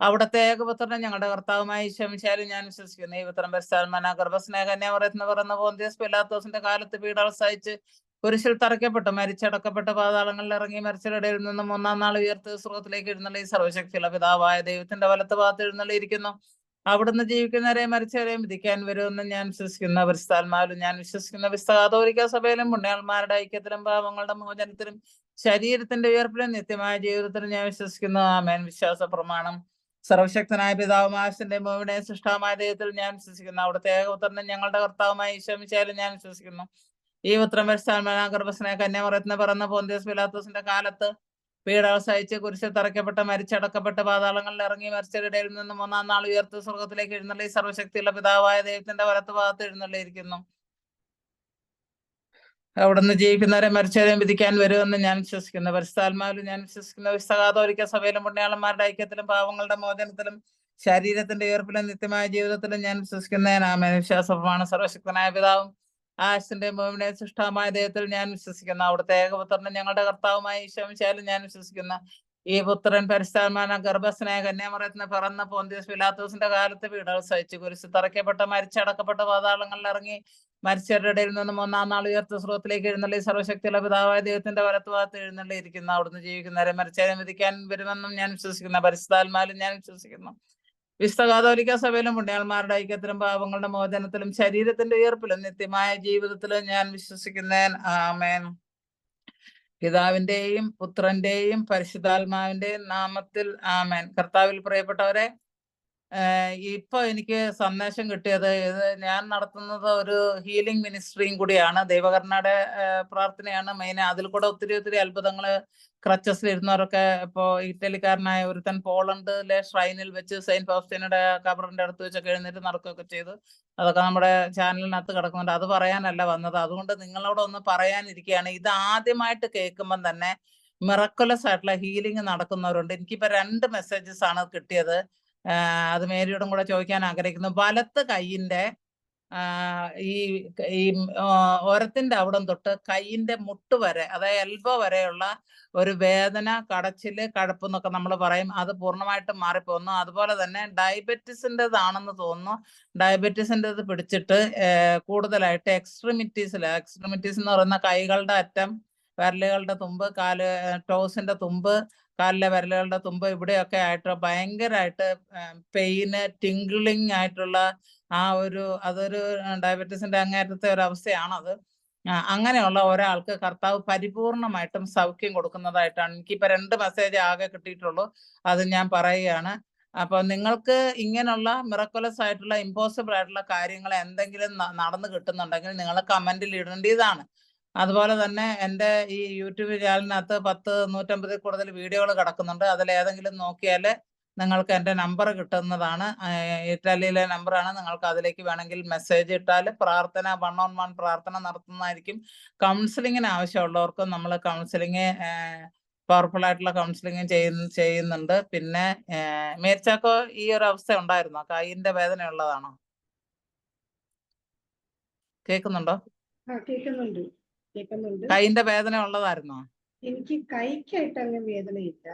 അവിടുത്തെ ഏകപുത്രനെ ഞങ്ങളുടെ കർത്താവുമായ ഈശോ മിശിഹായിലും ഞാൻ വിശ്വസിക്കുന്നു. ഈ പുത്രൻ പരിശുദ്ധാത്മാവിനാൽ ഗർഭസ്ഥനായ കന്യാമറിയത്തിന് പിറന്ന പോന്തിയോസ് പീലാത്തോസിന്റെ കാലത്ത് പീഡകൾ സഹിച്ച് കുരിശിൽ തറയ്ക്കപ്പെട്ടു മരിച്ചടക്കപ്പെട്ട പാതാളങ്ങളിൽ ഇറങ്ങി മരിച്ചവരുടെ ഇടയിൽ നിന്ന് മൂന്നാം നാൾ ഉയർത്ത് സ്വർഗ്ഗത്തിലേക്ക് എഴുന്നള്ളി സർവ്വശക്തിയുള്ള പിതാവായ ദൈവത്തിന്റെ വലത്ത് ഭാഗത്ത് എഴുന്നള്ളിയിരിക്കുന്നു. അവിടുന്ന് ജീവിക്കുന്നവരെയും മരിച്ചവരെയും വിധിക്കാൻ വരുമെന്ന് ഞാൻ വിശ്വസിക്കുന്ന പരിശുദ്ധാത്മാവിലും ഞാൻ വിശ്വസിക്കുന്ന വിശുദ്ധ കത്തോലിക്കാ സഭയിലും പുണ്യാളന്മാരുടെ ഐക്യത്തിലും പാപങ്ങളുടെ മോചനത്തിലും ശരീരത്തിന്റെ ഉയർപ്പിലും നിത്യമായ ജീവിതത്തിലും ഞാൻ വിശ്വസിക്കുന്നു. ആമേൻ. വിശ്വാസ പ്രമാണം. സർവശക്തനായ പിതാവും ആകാശത്തിന്റെയും ഭൂമിയുടെയും സൃഷ്ടാവായ ദൈവത്തിൽ ഞാൻ വിശ്വസിക്കുന്നു. അവിടുത്തെ ഏകപുത്രനും ഞങ്ങളുടെ കർത്താവുമായ ഈശോ മിശിഹായിലും ഞാൻ വിശ്വസിക്കുന്നു. ഈ പുത്രൻ പരിശുദ്ധാത്മാവിനാൽ ഗർഭസ്ഥനായ കന്യാമറിയത്തിന് പിറന്ന പോന്തിയോസ് പിലാത്തോസിന്റെ കാലത്ത് പീഡകൾ സഹിച്ച് കുരിശിൽ തറയ്ക്കപ്പെട്ട് മരിച്ചടക്കപ്പെട്ട പാതാളങ്ങളിൽ ഇറങ്ങി മരിച്ചവരുടെ ഇടയിൽ നിന്ന് മൂന്നാം നാൾ ഉയർത്ത് സ്വർഗ്ഗത്തിലേക്ക് എഴുന്നള്ളി സർവ്വശക്തിയുള്ള പിതാവായ ദൈവത്തിന്റെ വലത്ത് ഭാഗത്ത് എഴുന്നള്ളിയിരിക്കുന്നു. അവിടുന്ന് ജീവിക്കുന്നവരെ മരിച്ചവരെയും വിധിക്കാൻ വരുമെന്ന് ഞാൻ വിശ്വസിക്കുന്നു. പരിശുദ്ധാത്മാവിലും ഞാൻ വിശ്വസിക്കുന്ന വിശുദ്ധ കത്തോലിക്കാ സഭയിലും പുണ്യാളന്മാരുടെ ഐക്യത്തിലും പാവങ്ങളുടെ മോചനത്തിലും ശരീരത്തിന്റെ ഉയർപ്പിലും നിത്യമായ ജീവിതത്തിലും ഞാൻ വിശ്വസിക്കുന്നതിന് ആമേൻ. വിശ്വാസമാണ്. സർവശക്തനായ പിതാവും ആകാശത്തിന്റെയും ഭൂമിയുടെയും സൃഷ്ടാവായ ദൈവത്തിൽ ഞാൻ വിശ്വസിക്കുന്നു. അവിടുത്തെ ഏകപുത്രനും ഞങ്ങളുടെ കർത്താവുമായ ഈശോ മിശിഹായിലും ഞാൻ വിശ്വസിക്കുന്നു. ഈ പുത്രൻ പരിശുദ്ധാത്മാവിനാൽ ഗർഭസ്ഥനായ കന്യാമറിയത്തിന് പിറന്ന പോന്തിയോസ് പിലാത്തോസിന്റെ കാലത്ത് പീഡകൾ സഹിച്ച് കുരിശിൽ തറയ്ക്കപ്പെട്ട മരിച്ചടക്കപ്പെട്ട പാതാളങ്ങളിൽ ഇറങ്ങി മരിച്ചവരുടെ ഇടയിൽ നിന്ന് മൂന്നാം നാൾ ഉയർത്ത് സ്വർഗ്ഗത്തിലേക്ക് എഴുന്നള്ളി സർവ്വശക്തിയുള്ള പിതാവായ ദൈവത്തിന്റെ വലത്ത് ഭാഗത്ത് എഴുന്നള്ളിയിരിക്കുന്നു. അവിടുന്ന് ജീവിക്കുന്നവരെ മരിച്ചവരെ വിധിക്കാൻ വരുമെന്നും ഞാൻ വിശ്വസിക്കുന്നു. പരിശുദ്ധാത്മാവിലും ഞാൻ വിശ്വസിക്കുന്നു. വിശുദ്ധ കത്തോലിക്കാ സഭയിലും പുണ്യാളന്മാരുടെ ഐക്യത്തിലും പാപങ്ങളുടെ മോചനത്തിലും ശരീരത്തിന്റെ ഉയർപ്പിലും നിത്യമായ ജീവിതത്തിലും ഞാൻ വിശ്വസിക്കുന്നേൻ. ആമേൻ. പിതാവിന്റെയും പുത്രന്റെയും പരിശുദ്ധാത്മാവിന്റെയും നാമത്തിൽ ആമേൻ. കർത്താവിൽ പ്രിയപ്പെട്ടവരെ, ഇപ്പൊ എനിക്ക് സന്ദേശം കിട്ടിയത്, ഇത് ഞാൻ നടത്തുന്നത് ഒരു ഹീലിംഗ് മിനിസ്ട്രിയും കൂടിയാണ്. ദൈവകരുണയുടെ പ്രാർത്ഥനയാണ് മെയിൻ. അതിൽ കൂടെ ഒത്തിരി അത്ഭുതങ്ങള് ക്രച്ചസിൽ ഇരുന്നവരൊക്കെ ഇപ്പോ ഇറ്റലിക്കാരനായ ഒരുത്തൻ പോളണ്ടിലെ ഷ്രൈനിൽ വെച്ച് സെയിന്റ് ഫൗസ്റ്റീനയുടെ കബറിന്റെ അടുത്ത് വെച്ചൊക്കെ എഴുന്നേറ്റ് നടക്കുകയൊക്കെ ചെയ്തു. അതൊക്കെ നമ്മുടെ ചാനലിനകത്ത് കിടക്കുന്നുണ്ട്. അത് പറയാനല്ല വന്നത്. അതുകൊണ്ട് നിങ്ങളോട് ഒന്ന് പറയാനിരിക്കുകയാണ്. ഇത് ആദ്യമായിട്ട് കേൾക്കുമ്പം തന്നെ മിറക്കുലസ് ആയിട്ടുള്ള ഹീലിംഗ് നടക്കുന്നവരുണ്ട്. എനിക്കിപ്പോ 2 മെസ്സേജസ് ആണ് കിട്ടിയത്. അത് മേരിയോടും കൂടെ ചോദിക്കാൻ ആഗ്രഹിക്കുന്നു. വലത്ത് കൈയിന്റെ ഈ ഈ ഓരത്തിന്റെ അവിടം തൊട്ട് കൈയിന്റെ മുട്ട് വരെ, അതായത് എൽബോ വരെയുള്ള ഒരു വേദന, കടച്ചില്, കഴപ്പ് എന്നൊക്കെ നമ്മൾ പറയും, അത് പൂർണ്ണമായിട്ടും മാറിപ്പോകുന്നു. അതുപോലെ തന്നെ ഡയബറ്റിസിൻ്റെതാണെന്ന് തോന്നുന്നു. ഡയബറ്റിസിൻ്റെത് പിടിച്ചിട്ട് കൂടുതലായിട്ട് എക്സ്ട്രിമിറ്റീസ് എന്ന് പറയുന്ന കൈകളുടെ അറ്റം, വിരലുകളുടെ തുമ്പ്, ടോസിന്റെ തുമ്പ്, കാലിലെ വിരലുകളുടെ തുമ്പ്, ഇവിടെയൊക്കെ ആയിട്ട് ഭയങ്കരമായിട്ട് പെയിന്, ടിങ്കിളിങ് ആയിട്ടുള്ള അതൊരു ഡയബറ്റീസിന്റെ അങ്ങേറ്റത്തെ ഒരു അവസ്ഥയാണത്. അങ്ങനെയുള്ള ഒരാൾക്ക് കർത്താവ് പരിപൂർണമായിട്ടും സൗഖ്യം കൊടുക്കുന്നതായിട്ടാണ് എനിക്കിപ്പോ 2 മെസ്സേജ് ആകെ കിട്ടിയിട്ടുള്ളൂ. അത് ഞാൻ പറയുകയാണ്. അപ്പൊ നിങ്ങൾക്ക് ഇങ്ങനെയുള്ള മിറക്കുലസ് ആയിട്ടുള്ള ഇമ്പോസിബിൾ ആയിട്ടുള്ള കാര്യങ്ങൾ എന്തെങ്കിലും നടന്നു കിട്ടുന്നുണ്ടെങ്കിൽ നിങ്ങൾ കമന്റിൽ ഇടേണ്ടതാണ്. അതുപോലെ തന്നെ എൻ്റെ ഈ യൂട്യൂബ് ചാനലിനകത്ത് 150 കൂടുതൽ വീഡിയോകൾ കിടക്കുന്നുണ്ട്. അതിലേതെങ്കിലും നോക്കിയാൽ നിങ്ങൾക്ക് എൻ്റെ നമ്പർ കിട്ടുന്നതാണ്. ഇറ്റലിയിലെ നമ്പറാണ്. നിങ്ങൾക്ക് അതിലേക്ക് വേണമെങ്കിൽ മെസ്സേജ് ഇട്ടാൽ പ്രാർത്ഥന 1-on-1 പ്രാർത്ഥന നടത്തുന്നതായിരിക്കും. കൗൺസിലിങ്ങിന് ആവശ്യമുള്ളവർക്കും നമ്മൾ കൗൺസിലിങ്, പവർഫുൾ ആയിട്ടുള്ള കൗൺസിലിങ് ചെയ്യുന്നുണ്ട്. പിന്നെ മേരിച്ചാക്കോ, ഈ ഒരു അവസ്ഥ ഉണ്ടായിരുന്നോ? കൈയിന്റെ വേദന ഉള്ളതാണോ? കേൾക്കുന്നുണ്ടോ? കേൾക്കുന്നുണ്ട്. കൈയിന്റെ വേദന ഉള്ളതായിരുന്നോ? എനിക്ക് കൈക്കായിട്ട് അങ്ങനെ വേദനയില്ല.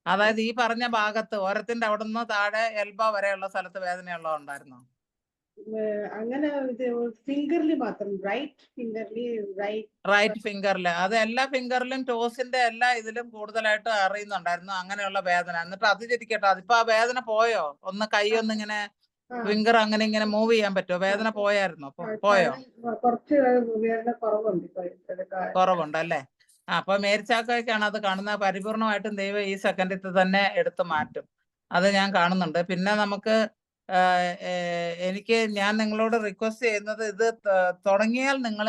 അതായത് ഈ പറഞ്ഞ ഭാഗത്ത് ഓരത്തിന്റെ അവിടെ നിന്ന് താഴെ എൽബോ വരെയുള്ള സ്ഥലത്ത് വേദനയുള്ളതുണ്ടായിരുന്നോ? അങ്ങനെ ഫിംഗറിൽ മാത്രം, റൈറ്റ് ഫിംഗറില്. അത് എല്ലാ ഫിംഗറിലും, ടോസിന്റെ എല്ലാ ഇതിലും കൂടുതലായിട്ട് അറിയുന്നുണ്ടായിരുന്നു അങ്ങനെയുള്ള വേദന. എന്നിട്ട് അത് ശരിക്കട്ടോ, അതിപ്പോ ആ വേദന പോയോ? ഒന്ന് കൈ ഒന്ന് ഇങ്ങനെ ഫിംഗർ അങ്ങനെ ഇങ്ങനെ മൂവ് ചെയ്യാൻ പറ്റുമോ? വേദന പോയായിരുന്നോ? പോയോ? കുറവുണ്ടല്ലേ? അപ്പൊ മേരിച്ചാക്കോയ്ക്കാണ് അത് കാണുന്നത്. പരിപൂർണമായിട്ടും ദൈവം ഈ സെക്കൻഡിൽ തന്നെ എടുത്തു മാറ്റും. അത് ഞാൻ കാണുന്നുണ്ട്. പിന്നെ നമുക്ക് ഞാൻ നിങ്ങളോട് റിക്വസ്റ്റ് ചെയ്യുന്നത്, ഇത് തുടങ്ങിയാൽ നിങ്ങൾ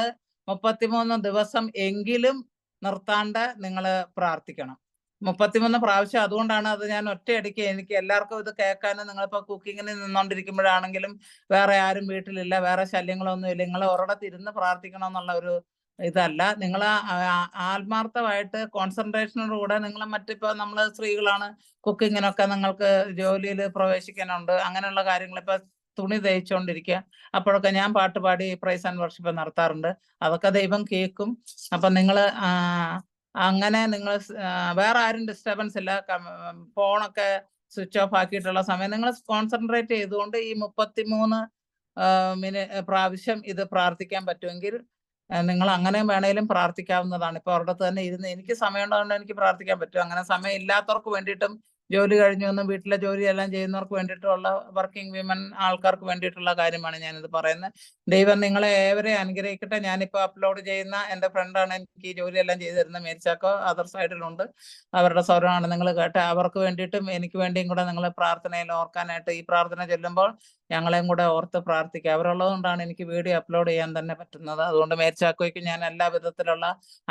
33 ദിവസം എങ്കിലും നിർത്താണ്ട് നിങ്ങൾ പ്രാർത്ഥിക്കണം. 33 പ്രാവശ്യം. അതുകൊണ്ടാണ് അത് ഞാൻ ഒറ്റയടിക്ക്, എനിക്ക് എല്ലാവർക്കും ഇത് കേൾക്കാനും, നിങ്ങളിപ്പോ കുക്കിങ്ങിന് നിന്നോണ്ടിരിക്കുമ്പോഴാണെങ്കിലും വേറെ ആരും വീട്ടിലില്ല, വേറെ ശല്യങ്ങളൊന്നും ഇല്ല, നിങ്ങൾ ഒരിടത്തിരുന്ന് പ്രാർത്ഥിക്കണം എന്നുള്ള ഒരു ഇതല്ല. നിങ്ങൾ ആത്മാർത്ഥമായിട്ട് കോൺസെൻട്രേഷനോടുകൂടെ നിങ്ങൾ മറ്റിപ്പോ നമ്മള് സ്ത്രീകളാണ്, കുക്കിങ്ങിനൊക്കെ നിങ്ങൾക്ക് ജോലിയിൽ പ്രവേശിക്കാനുണ്ട്, അങ്ങനെയുള്ള കാര്യങ്ങൾ, ഇപ്പൊ തുണി തയ്ച്ചുകൊണ്ടിരിക്കുക, അപ്പോഴൊക്കെ ഞാൻ പാട്ട് പാടി പ്രൈസ് ആൻഡ് വർഷിപ്പ് നടത്താറുണ്ട്. അതൊക്കെ ദൈവം കേൾക്കും. അപ്പൊ നിങ്ങൾ അങ്ങനെ നിങ്ങൾ വേറെ ആരും ഡിസ്റ്റർബൻസ് ഇല്ല, ഫോണൊക്കെ സ്വിച്ച് ഓഫ് ആക്കിയിട്ടുള്ള സമയം നിങ്ങൾ കോൺസെൻട്രേറ്റ് ചെയ്തുകൊണ്ട് ഈ 33 പ്രാവശ്യം ഇത് പ്രാർത്ഥിക്കാൻ പറ്റുമെങ്കിൽ നിങ്ങൾ അങ്ങനെ വേണേലും പ്രാർത്ഥിക്കാവുന്നതാണ്. ഇപ്പൊ ഒരിടത്ത് തന്നെ ഇരുന്ന് എനിക്ക് സമയം ഉണ്ടാകുകൊണ്ട് എനിക്ക് പ്രാർത്ഥിക്കാൻ പറ്റും. അങ്ങനെ സമയം ഇല്ലാത്തവർക്ക് വേണ്ടിയിട്ടും ജോലി കഴിഞ്ഞു വന്ന് വീട്ടിലെ ജോലിയെല്ലാം ചെയ്യുന്നവർക്ക് വേണ്ടിയിട്ടുള്ള വർക്കിംഗ് വിമൻ ആൾക്കാർക്ക് വേണ്ടിയിട്ടുള്ള കാര്യമാണ് ഞാനിത് പറയുന്നത്. ദൈവം നിങ്ങളെ ഏവരെയും അനുഗ്രഹിക്കട്ടെ. ഞാനിപ്പോ അപ്ലോഡ് ചെയ്യുന്ന എൻ്റെ ഫ്രണ്ടാണ് എനിക്ക് ഈ ജോലിയെല്ലാം ചെയ്തു തരുന്നത്. മേരിച്ചാക്കോ അതർ സൈഡിലുണ്ട്. അവരുടെ സ്വരമാണ് നിങ്ങൾ കേട്ടത്. അവർക്ക് വേണ്ടിയിട്ടും എനിക്ക് വേണ്ടിയും കൂടെ നിങ്ങൾ പ്രാർത്ഥനയിൽ ഓർക്കാനായിട്ട് ഈ പ്രാർത്ഥന ചൊല്ലുമ്പോൾ ഞങ്ങളെയും കൂടെ ഓർത്ത് പ്രാർത്ഥിക്കുക. അവരുള്ളത് കൊണ്ടാണ് എനിക്ക് വീഡിയോ അപ്ലോഡ് ചെയ്യാൻ തന്നെ പറ്റുന്നത്. അതുകൊണ്ട് മേരിച്ചാക്കോയ്ക്ക് ഞാൻ എല്ലാ വിധത്തിലുള്ള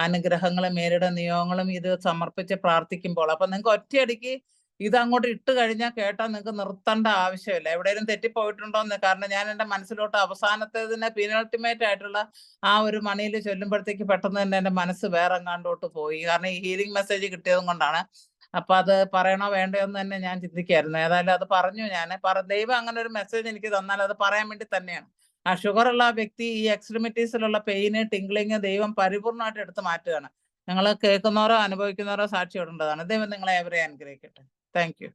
അനുഗ്രഹങ്ങളും മേരിയുടെ നിയോഗങ്ങളും ഇത് സമർപ്പിച്ച് പ്രാർത്ഥിക്കുമ്പോൾ അപ്പൊ നിങ്ങൾക്ക് ഒറ്റയടിക്ക് ഇത് അങ്ങോട്ട് ഇട്ട് കഴിഞ്ഞാൽ കേട്ടാൽ നിങ്ങൾക്ക് നിർത്തേണ്ട ആവശ്യമില്ല. എവിടെയെങ്കിലും തെറ്റിപ്പോയിട്ടുണ്ടോന്ന്. കാരണം ഞാൻ എൻ്റെ മനസ്സിലോട്ട് അവസാനത്തേതിനെ പീനൾട്ടിമേറ്റ് ആയിട്ടുള്ള ആ ഒരു മണിയിൽ ചൊല്ലുമ്പോഴത്തേക്ക് പെട്ടെന്ന് തന്നെ എൻ്റെ മനസ്സ് വേറെ എങ്ങാണ്ടോട്ട് പോയി. കാരണം ഈ ഹീലിംഗ് മെസ്സേജ് കിട്ടിയതും കൊണ്ടാണ്. അപ്പൊ അത് പറയണോ വേണ്ടയോ എന്ന് തന്നെ ഞാൻ ചിന്തിക്കായിരുന്നു. ഏതായാലും അത് പറഞ്ഞു ഞാൻ. ദൈവം അങ്ങനെ ഒരു മെസ്സേജ് എനിക്ക് തന്നാൽ അത് പറയാൻ വേണ്ടി തന്നെയാണ്. ആ ഷുഗറുള്ള വ്യക്തി ഈ എക്സ്ട്രിമിറ്റീസിലുള്ള പെയിന്, ടിംഗ്ലിങ് ദൈവം പരിപൂർണമായിട്ട് എടുത്ത് മാറ്റുകയാണ്. നിങ്ങൾ കേൾക്കുന്നവരോ അനുഭവിക്കുന്നവരോ സാക്ഷിയോടേണ്ടതാണ്. ദൈവം നിങ്ങളെ ഏവരെയും അനുഗ്രഹിക്കട്ടെ. Thank you.